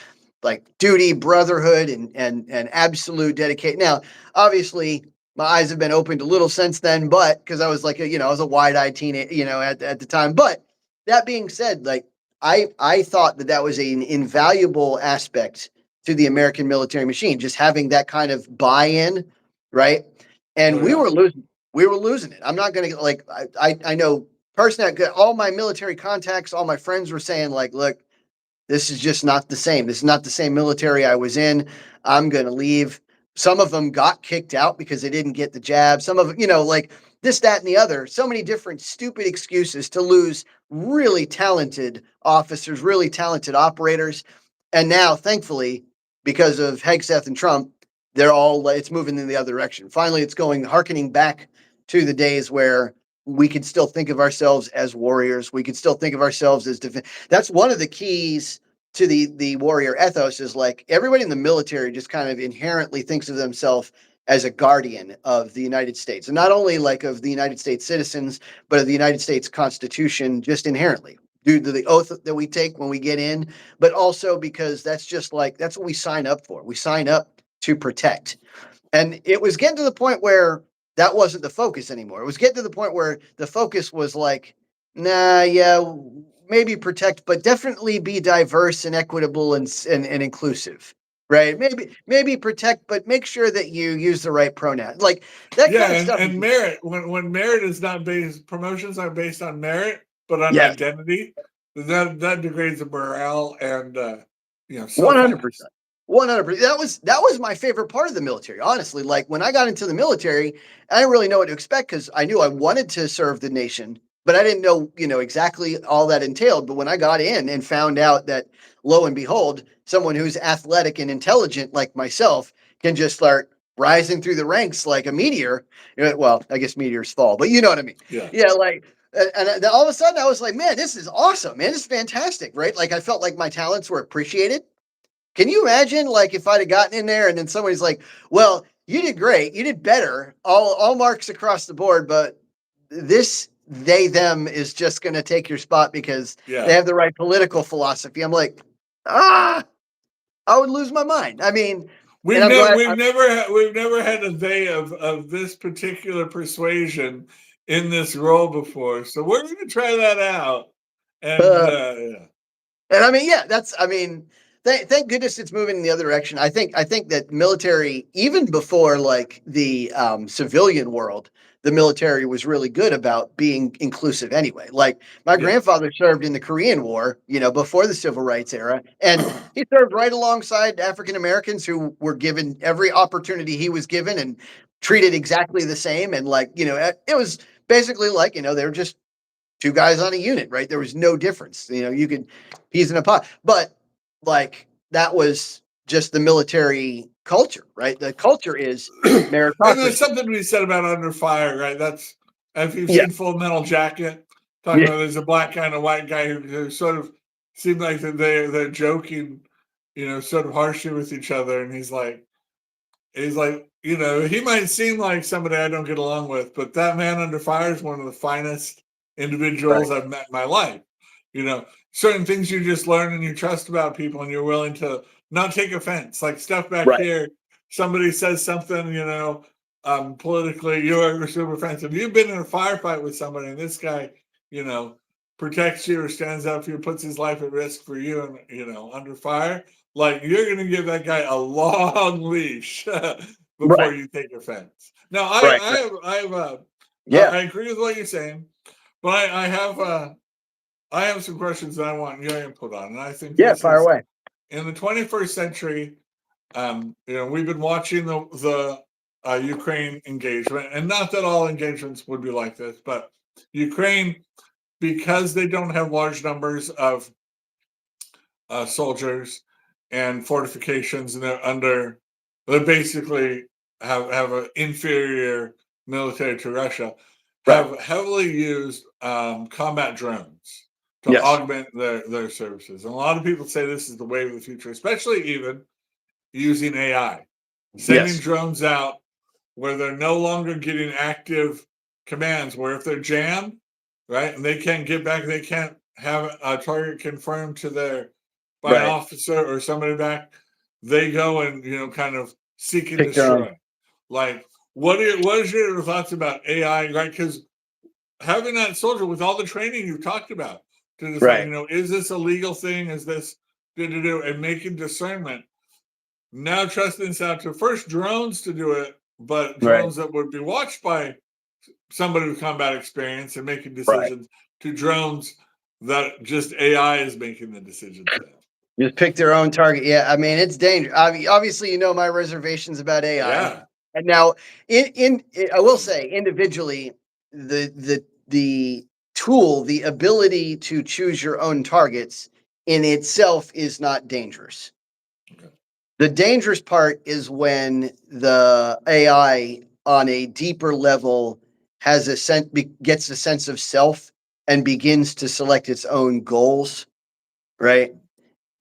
like duty, brotherhood, and absolute dedication. Now, obviously, my eyes have been opened a little since then, but because I was like, I was a wide-eyed teenager, at the time. But that being said, like I thought that was an invaluable aspect to the American military machine, just having that kind of buy-in, right? And we were losing it. I'm not gonna like I know personally, all my military contacts, all my friends were saying like, look, this is just not the same. This is not the same military I was in. I'm going to leave. Some of them got kicked out because they didn't get the jab. Some of them, like this, that, and the other. So many different stupid excuses to lose really talented officers, really talented operators. And now, thankfully, because of Hegseth and Trump, it's moving in the other direction. Finally, it's harkening back to the days where we could still think of ourselves as warriors. We could still think of ourselves as That's one of the keys to the warrior ethos, is like everybody in the military just kind of inherently thinks of themselves as a guardian of the United States, and not only like of the United States citizens, but of the United States Constitution, just inherently due to the oath that we take when we get in, but also because that's what we sign up for. We sign up to protect. And it was getting to the point where that wasn't the focus anymore. It was getting to the point where the focus was like, nah, yeah, maybe protect, but definitely be diverse and equitable and inclusive. Right? Maybe protect, but make sure that you use the right pronoun. Like that kind of stuff. And merit, when merit is not based, promotions are based on merit, but on Yes. identity, that degrades the morale and 100%. 100%. That was my favorite part of the military, honestly. Like when I got into the military, I didn't really know what to expect because I knew I wanted to serve the nation, but I didn't know, exactly all that entailed. But when I got in and found out that, lo and behold, someone who's athletic and intelligent like myself can just start rising through the ranks like a meteor. Well, I guess meteors fall, but you know what I mean. Yeah, like. And all of a sudden, I was like, man, this is awesome, man. This is fantastic, right? Like, I felt like my talents were appreciated. Can you imagine, like, if I'd have gotten in there and then somebody's like, well, you did great. You did better. All marks across the board, but this them is just going to take your spot because they have the right political philosophy. I'm like, I would lose my mind. I mean, we've never had a day of this particular persuasion in this role before, so we're going to try that out. And I mean, yeah, thank goodness it's moving in the other direction. I think that military, even before like the civilian world, the military was really good about being inclusive anyway. Like my grandfather served in the Korean War, before the civil rights era, and he served right alongside African Americans who were given every opportunity he was given and treated exactly the same. And like, it was basically like, they were just two guys on a unit, right? There was no difference. You could peas in a pot, but like that was just the military culture, right? The culture is meritocracy. And there's something to be said about Under Fire, right? That's, if you've seen Full Metal Jacket, talking about there's a black guy and a white guy who sort of seem like they're joking, sort of harshly with each other, and he's like, he might seem like somebody I don't get along with, but that man under fire is one of the finest individuals I've met in my life. Certain things you just learn and you trust about people, and you're willing to not take offense. Like stuff back here, somebody says something, politically, you're super offensive. You've been in a firefight with somebody, and this guy, protects you or stands up for you, puts his life at risk for you, and under fire. Like you're going to give that guy a long leash before you take offense. Now, I agree with what you're saying, but I have some questions that I want your input on, and I think fire away. In the 21st century, we've been watching the Ukraine engagement, and not that all engagements would be like this, but Ukraine, because they don't have large numbers of soldiers and fortifications, and they basically have an inferior military to Russia, have heavily used combat drones to augment their services. And a lot of people say this is the wave of the future, especially even using AI, sending drones out where they're no longer getting active commands, where if they're jammed, right, and they can't get back, they can't have a target confirmed to by an officer or somebody back, they go and kind of seek and destroy. Like, what is your thoughts about AI, right? Because having that soldier with all the training you've talked about to decide, is this a legal thing? Is this good to do? And making discernment. Now trusting this out to first drones to do it, but drones that would be watched by somebody with combat experience and making decisions, to drones that just AI is making the decisions. Just pick their own target. Yeah, I mean it's dangerous. Obviously, you know my reservations about AI. Yeah. And now, I will say individually, the tool, the ability to choose your own targets in itself is not dangerous. Okay. The dangerous part is when the AI on a deeper level has gets a sense of self and begins to select its own goals, right?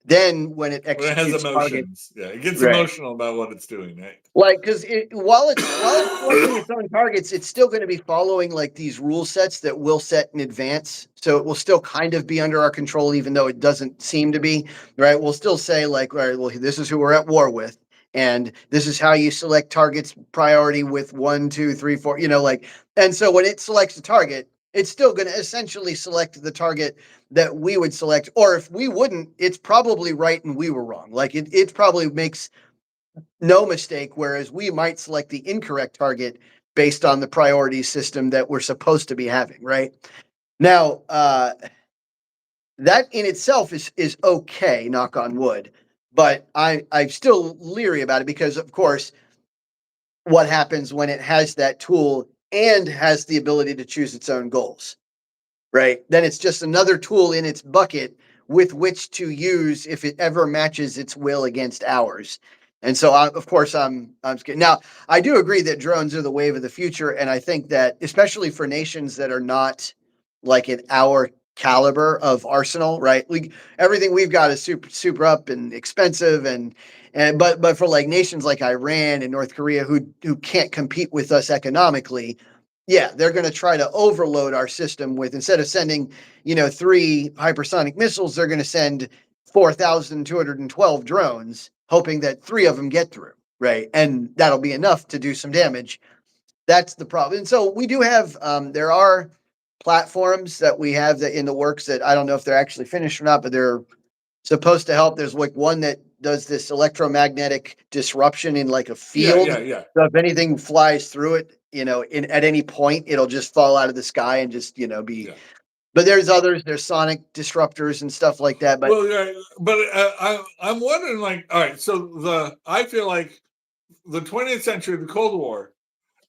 Then when it When it has executes targets, emotions, yeah, it gets right? emotional about what it's doing, right? Like, because while it's selecting its own targets, it's still going to be following like these rule sets that we'll set in advance. So it will still kind of be under our control, even though it doesn't seem to be, right? We'll still say like, all right, well, this is who we're at war with, and this is how you select targets priority with 1, 2, 3, 4. Like, and so when it selects a target, it's still going to essentially select the target that we would select, or if we wouldn't, it's probably right and we were wrong. Like it probably makes no mistake, whereas we might select the incorrect target based on the priority system that we're supposed to be having, right? Now, that in itself is okay, knock on wood, but I'm still leery about it because, of course, what happens when it has that tool and has the ability to choose its own goals, right? Then it's just another tool in its bucket with which to use if it ever matches its will against ours. And so, of course, I'm scared. Now, I do agree that drones are the wave of the future, and I think that especially for nations that are not like in our caliber of arsenal, right? Everything we've got is super up and expensive, but for like nations like Iran and North Korea who can't compete with us economically, yeah, they're going to try to overload our system with, instead of sending, 3 hypersonic missiles, they're going to send 4,212 drones, hoping that 3 of them get through, right? And that'll be enough to do some damage. That's the problem. And so we do have, there are platforms that we have that in the works that I don't know if they're actually finished or not, but they're supposed to help. There's like one that does this electromagnetic disruption in like a Yeah, field. yeah, yeah. So if anything flies through it, at any point, it'll just fall out of the sky and just, be. Yeah. But there's others. There's sonic disruptors and stuff like that. But Well, yeah, but I'm wondering, like, all right, so I feel like the 20th century, the Cold War,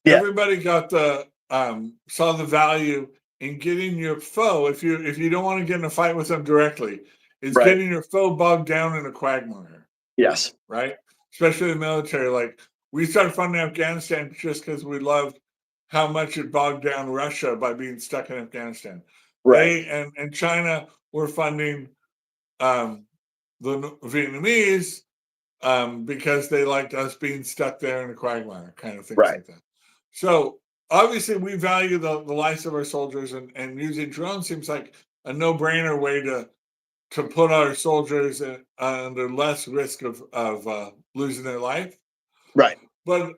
yeah, everybody got saw the value in getting your foe, if you don't want to get in a fight with them directly, is right. getting your foe bogged down in a quagmire, Yes. right? Especially the military. Like, we started funding Afghanistan just because we loved how much it bogged down Russia by being stuck in Afghanistan. Right. They and China were funding um, the Vietnamese because they liked us being stuck there in a quagmire, kind of things Right. like that. So obviously, we value the lives of our soldiers, and using drones seems like a no-brainer way to put our soldiers under less risk of losing their life. Right. But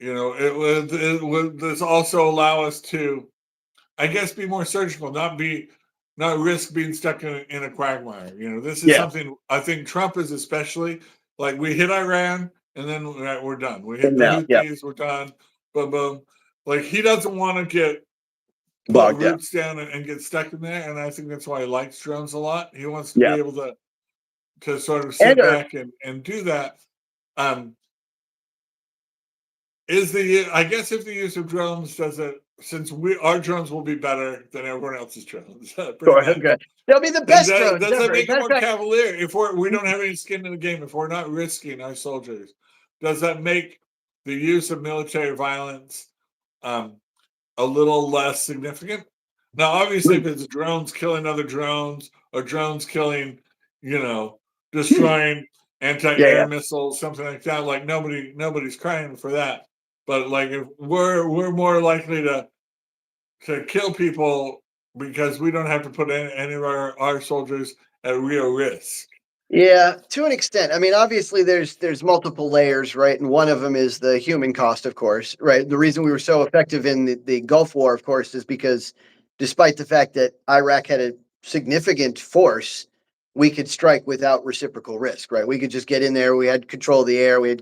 it would this also allow us to, I guess, be more surgical, not risk being stuck in a quagmire. This is Yeah. something I think Trump is especially, like, we hit Iran and then we're done. We hit And the now, yeah, Houthis, we're done. Boom, boom. Like, he doesn't want to put bogged down. roots down and get stuck in there. And I think that's why he likes drones a lot. He wants to be Yeah. able to sort of And sit back and do that. Um, I guess if the use of drones does it, since our drones will be better than everyone else's drones, pretty much. okay. They'll be the And best drones does that ever. As make a it matter of more fact, cavalier if we don't have any skin in the game? If we're not risking our soldiers, does that make the use of military violence a little less significant? Now, obviously, if it's drones killing other drones or drones killing, destroying yeah, yeah, anti-air missiles, something like that, like nobody's crying for that. But like, if we're more likely to kill people because we don't have to put any of our soldiers at real risk. yeah. To an extent, I mean, obviously, there's multiple layers, right? And one of them is the human cost, of course, right? The reason we were so effective in the Gulf War, of course, is because despite the fact that Iraq had a significant force, we could strike without reciprocal risk, right? We could just get in there. We had control of the air. We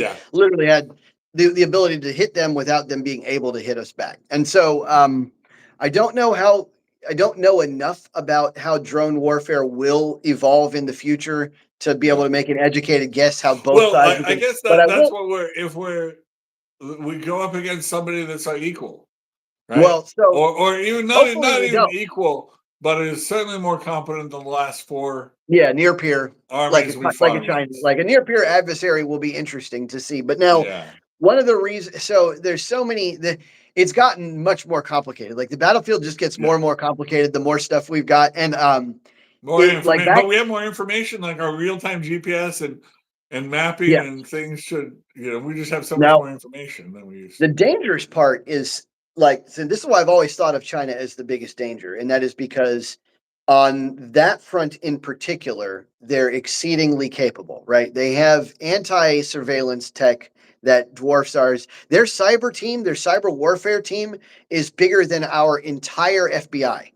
Yeah. literally had the ability to hit them without them being able to hit us back. And so, I don't know how. don't know enough about how drone warfare will evolve in the future to be able Yeah. to make an educated guess how both Well, sides are I going. guess But I that's will. what we go up against somebody that's our equal, right? Well, so Or even hopefully not we even don't. equal, but it is certainly more competent than the last 4 Yeah, near peer, armies we like fought a China, against. like a near peer adversary will be interesting to see. But now, Yeah. one of the reasons, so there's so many, it's gotten much more complicated. Like the battlefield just gets more Yeah. and more complicated the more stuff we've got, and More like information, back, but we have more information, like our real-time GPS and mapping yeah. and things should, we just have so much Now more information than we used the to. dangerous part is like, so this is why I've always thought of China as the biggest danger, and that is because on that front in particular, they're exceedingly capable, right? They have anti-surveillance tech that dwarfs ours. Their cyber team, their cyber warfare team is bigger than our entire FBI.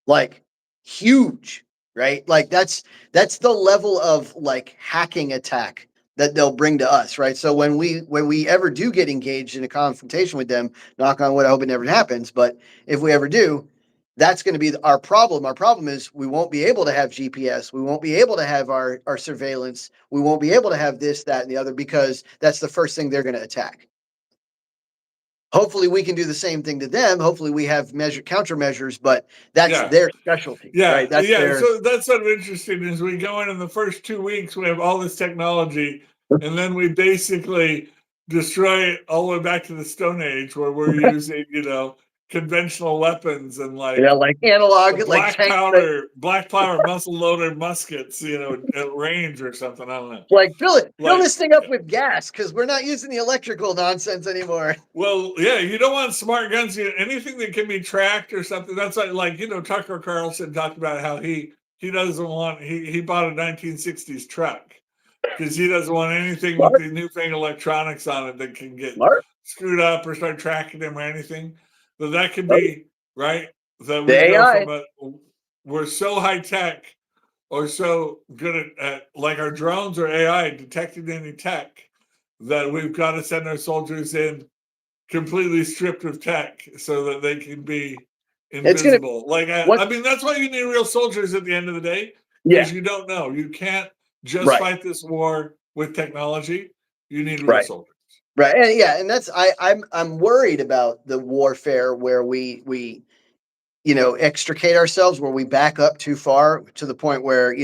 Like huge, right? Like that's the level of like hacking attack that they'll bring to us, right? So when we ever do get engaged in a confrontation with them, knock on wood, I hope it never happens, but if we ever do, that's going to be our problem. Our problem is we won't be able to have GPS. We won't be able to have our surveillance. We won't be able to have this, that, and the other because that's the first thing they're going to attack. Hopefully we can do the same thing to them. Hopefully we have countermeasures, but that's Yeah. their specialty, right? That's Yeah. their. So that's sort of interesting is we go in the first 2 weeks, we have all this technology, and then we basically destroy it all the way back to the Stone Age where we're using, conventional weapons and Yeah, like like analog, like tanks that black powder muzzle loader muskets, at range or something. I don't know. like fill Like, this thing up with gas because we're not using the electrical nonsense anymore. well, yeah, you don't want smart guns. Anything that can be tracked or something. That's like Tucker Carlson talked about how he doesn't want he bought a 1960s truck because he doesn't want anything with Smart, the newfangled electronics on it that can get smart. screwed up or start tracking him or anything. But that could Oh, be right. That the we go AI. from we're so high tech or so good at like our drones or AI detecting any tech that we've got to send our soldiers in completely stripped of tech so that they can be It's gonna invisible. Like what? I mean, that's why you need real soldiers at the end of the day, Yeah, because you don't know. You can't just right, fight this war with technology. You need real right, soldiers. right, and yeah, and that's I'm worried about the warfare where we extricate ourselves, where we back up too far to the point where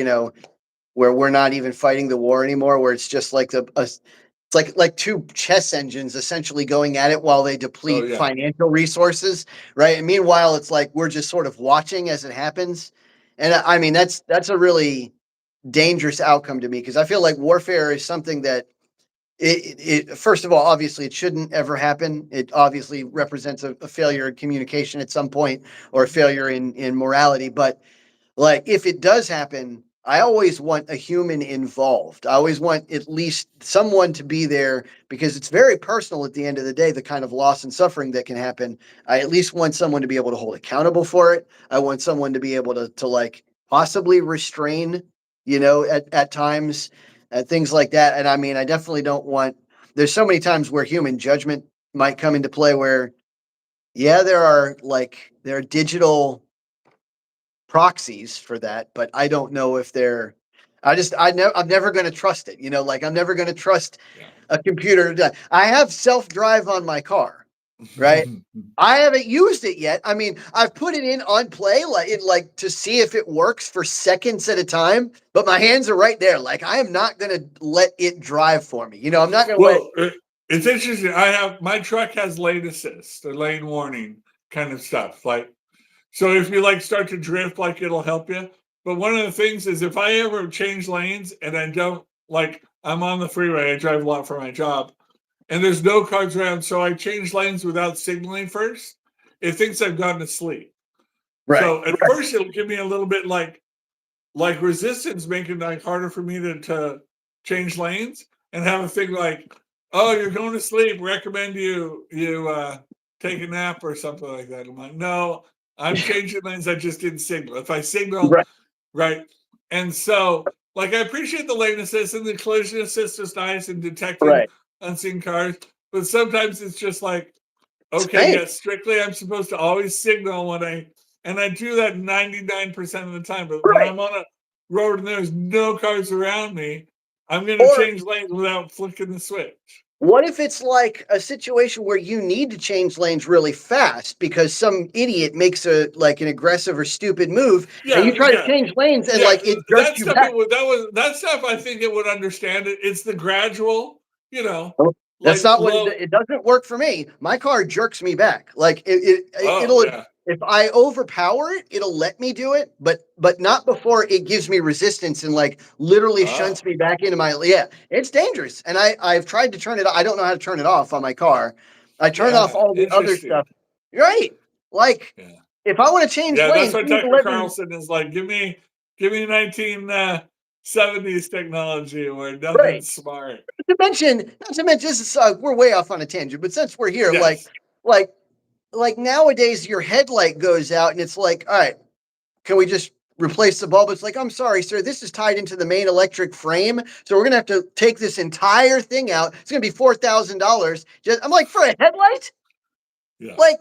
where we're not even fighting the war anymore, where it's just like it's like two chess engines essentially going at it while they Oh deplete yeah. financial resources, right? And meanwhile, it's like we're just sort of watching as it happens. And I mean, that's a really dangerous outcome to me because I feel like warfare is something that first of all, obviously, it shouldn't ever happen. It obviously represents a failure in communication at some point or a failure in morality. But like if it does happen, I always want a human involved. I always want at least someone to be there because it's very personal at the end of the day, the kind of loss and suffering that can happen. I at least want someone to be able to hold accountable for it. I want someone to be able to like possibly restrain, at times, things like that. And I mean, I definitely don't want, there's so many times where human judgment might come into play where, yeah, there are digital proxies for that, but I don't know if they're. I'm never going to trust it. Like I'm never going to trust Yeah. a computer. I have self drive on my car, right? I haven't used it yet. I mean, I've put it in on play, like to see if it works for seconds at a time. But my hands are right there. Like I am not going to let it drive for me. I'm not going to let. Well, it's interesting. My truck has lane assist or lane warning kind of stuff. Like, so if you like start to drift, like it'll help you. But one of the things is if I ever change lanes and I don't like, I'm on the freeway, I drive a lot for my job, and there's no cars around, so I change lanes without signaling first. It thinks I've gone to sleep. Right. So at first it'll give me a little bit like resistance, making it like harder for me to change lanes and have a thing like, oh, you're going to sleep. Recommend you take a nap or something like that. I'm like, no, I'm changing lanes. I just didn't signal. If I signal, Right. right. And so like I appreciate the lane assist and the collision assist is nice in detecting Right. unseen cars, but sometimes it's just like, It's okay, pain. yes, strictly I'm supposed to always signal when I and I do that 99% of the time. But when Right. I'm on a road and there's no cars around me, I'm going to Or change lanes without flicking the switch. what if it's like a situation where you need to change lanes really fast because some idiot makes an aggressive or stupid move, and you Yeah, try to yeah, change lanes and yeah. like it jerks That you stuff back? it would that stuff I think it would understand it. It's the gradual, Well, that's like not what low. it doesn't work for me. My car jerks me back. Like Oh it'll yeah. if I overpower it, it'll let me do it, but not before it gives me resistance and like literally Oh shunts me back into my yeah. It's dangerous, and I've tried to turn it. I don't know how to turn it off on my car. I turn off yeah. all the other Interesting. stuff. Right, like Yeah. if I want to change Yeah, that's lanes, why you need to Tucker let me. Carlson is like, give me 1970s technology where Right. nothing's smart. Not to mention, this is we're way off on a tangent, but since we're here, Yes. like like nowadays your headlight goes out and it's like, all right, can we just replace the bulb? It's like, I'm sorry, sir, this is tied into the main electric frame, so we're gonna have to take this entire thing out. It's gonna be $4,000. Just I'm like, for a headlight? Yeah. Like,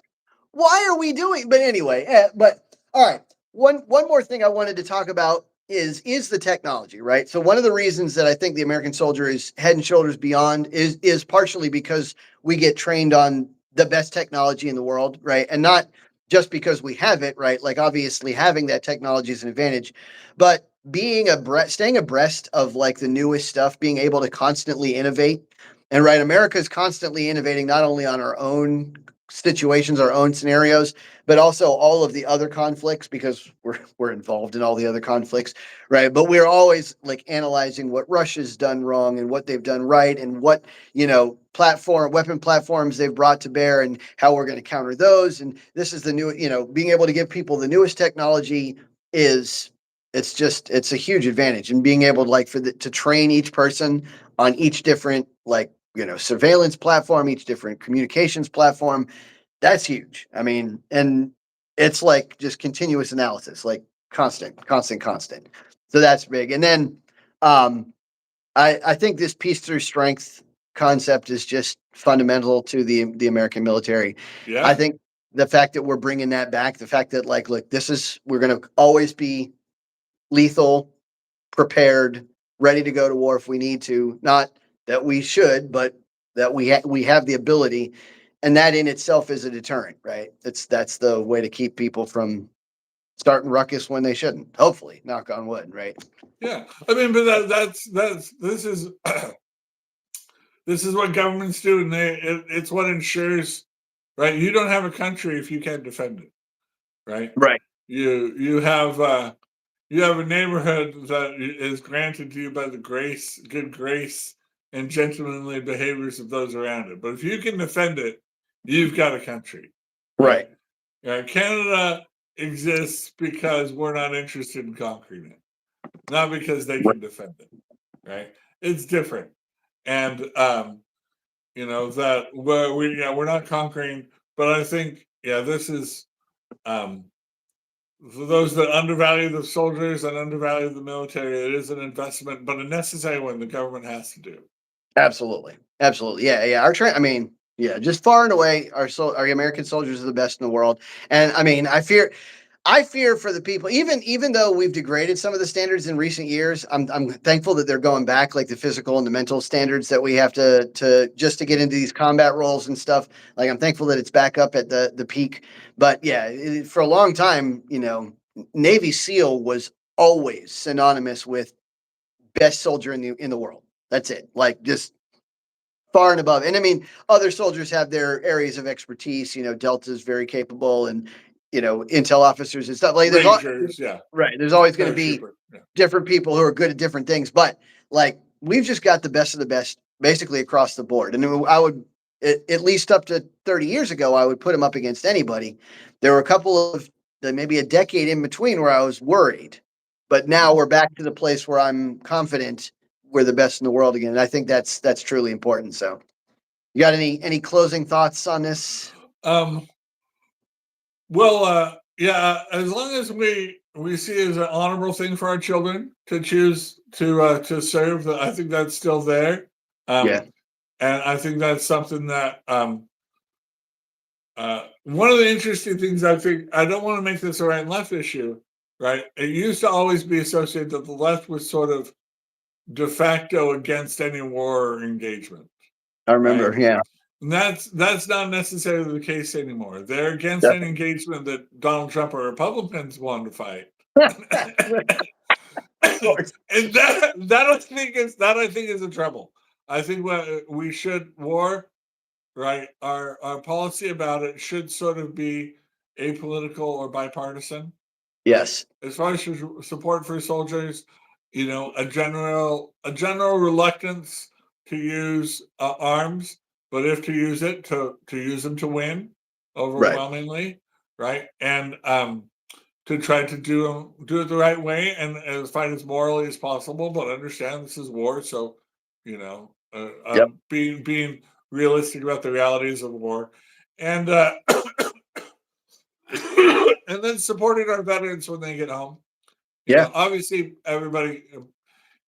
why are we doing? But anyway, but all right. One more thing I wanted to talk about is the technology, right? So one of the reasons that I think the American soldier is head and shoulders beyond is partially because we get trained on the best technology in the world, right? And not just because we have it, right? Like obviously having that technology is an advantage, but staying abreast of like the newest stuff, being able to constantly innovate. And right, America is constantly innovating not only on our own situations, our own scenarios, but also all of the other conflicts because we're involved in all the other conflicts, right? But we're always like analyzing what Russia's done wrong and what they've done right and what, weapon platforms they've brought to bear and how we're going to counter those. And this is the new, being able to give people the newest technology is it's a huge advantage, and being able to to train each person on each different surveillance platform, each different communications platform, that's huge. I mean, and it's like just continuous analysis, like constant, constant, constant. So that's big. And then I think this peace through strength concept is just fundamental to the American military. I Yeah. think the fact that we're bringing that back, the fact that look, we're going to always be lethal, prepared, ready to go to war if we need to. Not that we should, but that we have the ability, and that in itself is a deterrent, right? That's the way to keep people from starting ruckus when they shouldn't. Hopefully, knock on wood, right? Yeah. I mean, but that's this is this is what governments do, and it's what ensures, right? You don't have a country if you can't defend it, right? Right. You have you have a neighborhood that is granted to you by the good grace, and gentlemanly behaviors of those around it. But if you can defend it, you've got a country, right? Right. Canada exists because we're not interested in conquering it, not because they can defend it, right? It's different, and that we're not conquering, but I think this is um, for those that undervalue the soldiers and undervalue the military. It is an investment, but a necessary one the government has to do. Absolutely. Absolutely. Yeah. Yeah. I mean, yeah, just far and away, our American soldiers are the best in the world. And I mean, I fear for the people, even though we've degraded some of the standards in recent years. I'm thankful that they're going back, like the physical and the mental standards that we have to just to get into these combat roles and stuff. Like I'm thankful that it's back up at the peak. But yeah, for a long time, Navy SEAL was always synonymous with best soldier in the world. That's it. Like just far and above. And I mean, other soldiers have their areas of expertise. Delta is very capable, and intel officers and stuff. Like Rangers, yeah, right. There's always going to be paratrooper, yeah. different people who are good at different things, but like we've just got the best of the best basically across the board. And I would at least up to 30 years ago, I would put them up against anybody. There were a couple of maybe a decade in between where I was worried, but now we're back to the place where I'm confident we're the best in the world again. And I think that's truly important. So, you got any closing thoughts on this? Um, well, yeah. As long as we see it as an honorable thing for our children to choose to serve, I think that's still there. Yeah. And I think that's something that one of the interesting things I think, I don't want to make this a right and left issue, right? It used to always be associated that the left was sort of de facto against any war or engagement. I remember, right? yeah. And that's not necessarily the case anymore. They're against any engagement that Donald Trump or Republicans want to fight. Of course. And that I think is a trouble. I think we should war, right? Our policy about it should sort of be apolitical or bipartisan. Yes. As far as support for soldiers, a general reluctance to use arms, but if to use it, to use them to win overwhelmingly, right? And to try to do it the right way and fight as morally as possible, but understand this is war, so Yep. being realistic about the realities of war, and and then supporting our veterans when they get home. Yeah. Obviously, everybody,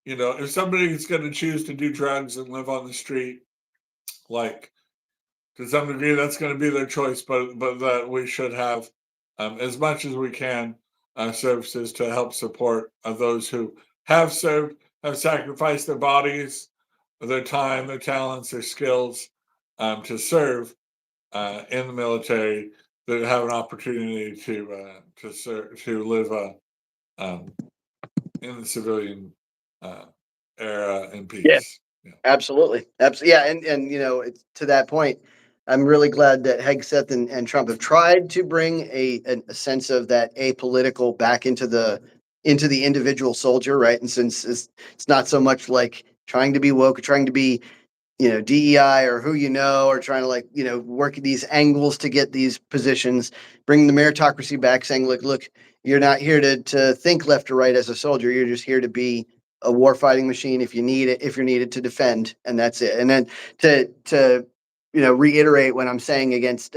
if somebody's going to choose to do drugs and live on the street, like to some degree, that's going to be their choice. But that we should have, as much as we can, services to help support those who have served, have sacrificed their bodies, their time, their talents, their skills to serve in the military, that have an opportunity to serve, to live in the civilian era in peace. Yeah. Absolutely. Yeah. And it's, to that point, I'm really glad that Hegseth and Trump have tried to bring a sense of that apolitical back into the individual soldier, right? And since it's not so much like trying to be woke or trying to be DEI or who or trying to work these angles to get these positions, bring the meritocracy back, saying, look, you're not here to think left or right as a soldier. You're just here to be a warfighting machine if you're needed to defend, and that's it. And then to reiterate when I'm saying against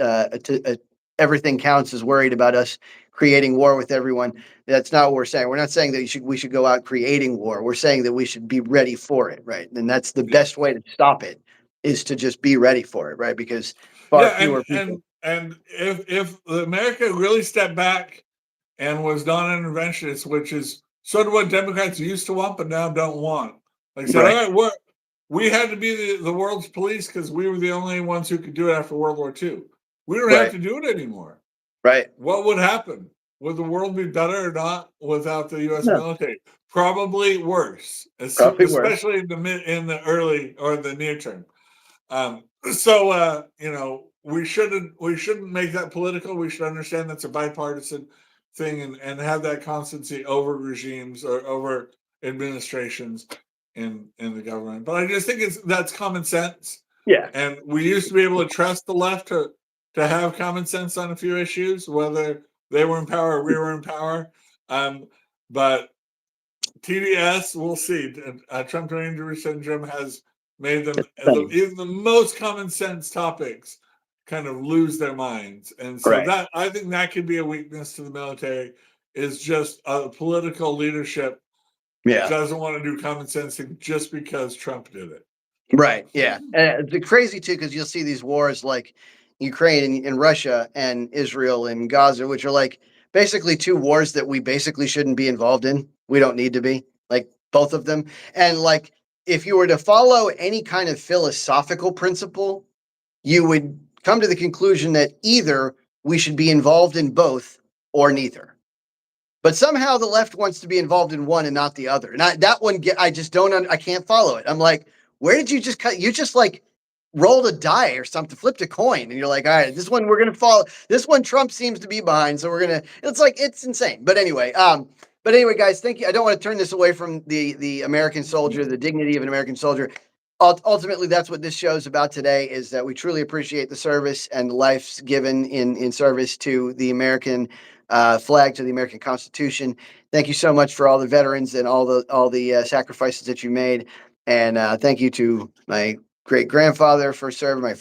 everything counts is worried about us creating war with everyone. That's not what we're saying. We're not saying that we should go out creating war. We're saying that we should be ready for it, right? And that's the best way to stop it, is to just be ready for it, right? Because far fewer people. And if America really stepped back and was non-interventionist, which is sort of what Democrats used to want but now don't want, like said, all right, we had to be the world's police because we were the only ones who could do it after World War II. We don't have to do it anymore. Right. What would happen? Would the world be better or not without the U.S. military? Probably worse, especially in the early or the near term. We shouldn't make that political. We should understand that's a bipartisan thing and have that constancy over regimes or over administrations in the government. But I just think that's common sense. Yeah. And we used to be able to trust the left to have common sense on a few issues, whether they were in power or we were in power. But TDS, we'll see. Trump Ranger syndrome has made them even the most common sense topics kind of lose their minds, and so that I think that could be a weakness to the military, is just a political leadership doesn't want to do common sense thing just because Trump did it. Right. Yeah. And it's crazy too, because you'll see these wars like Ukraine and Russia and Israel and Gaza, which are like basically two wars that we basically shouldn't be involved in. We don't need to be, like, both of them. And like, if you were to follow any kind of philosophical principle, you would come to the conclusion that either we should be involved in both or neither. But somehow the left wants to be involved in one and not the other. And I just don't, I can't follow it. I'm like, where did you just cut? You just like rolled a die or something, flipped a coin, and you're like, all right, this one we're gonna follow. This one Trump seems to be behind, so we're gonna. It's like, it's insane. But anyway, guys, thank you. I don't want to turn this away from the American soldier, the dignity of an American soldier. Ultimately, that's what this show is about today, is that we truly appreciate the service and lives given in service to the American flag, to the American Constitution. Thank you so much for all the veterans and all the sacrifices that you made. And thank you to my great grandfather for serving, my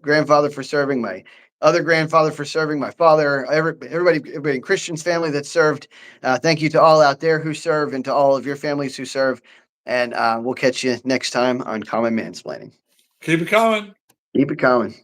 grandfather for serving, my other grandfather for serving, my father, everybody in Christian's family that served. Thank you to all out there who serve, and to all of your families who serve. And we'll catch you next time on Common Mansplaining. Keep it coming. Keep it coming.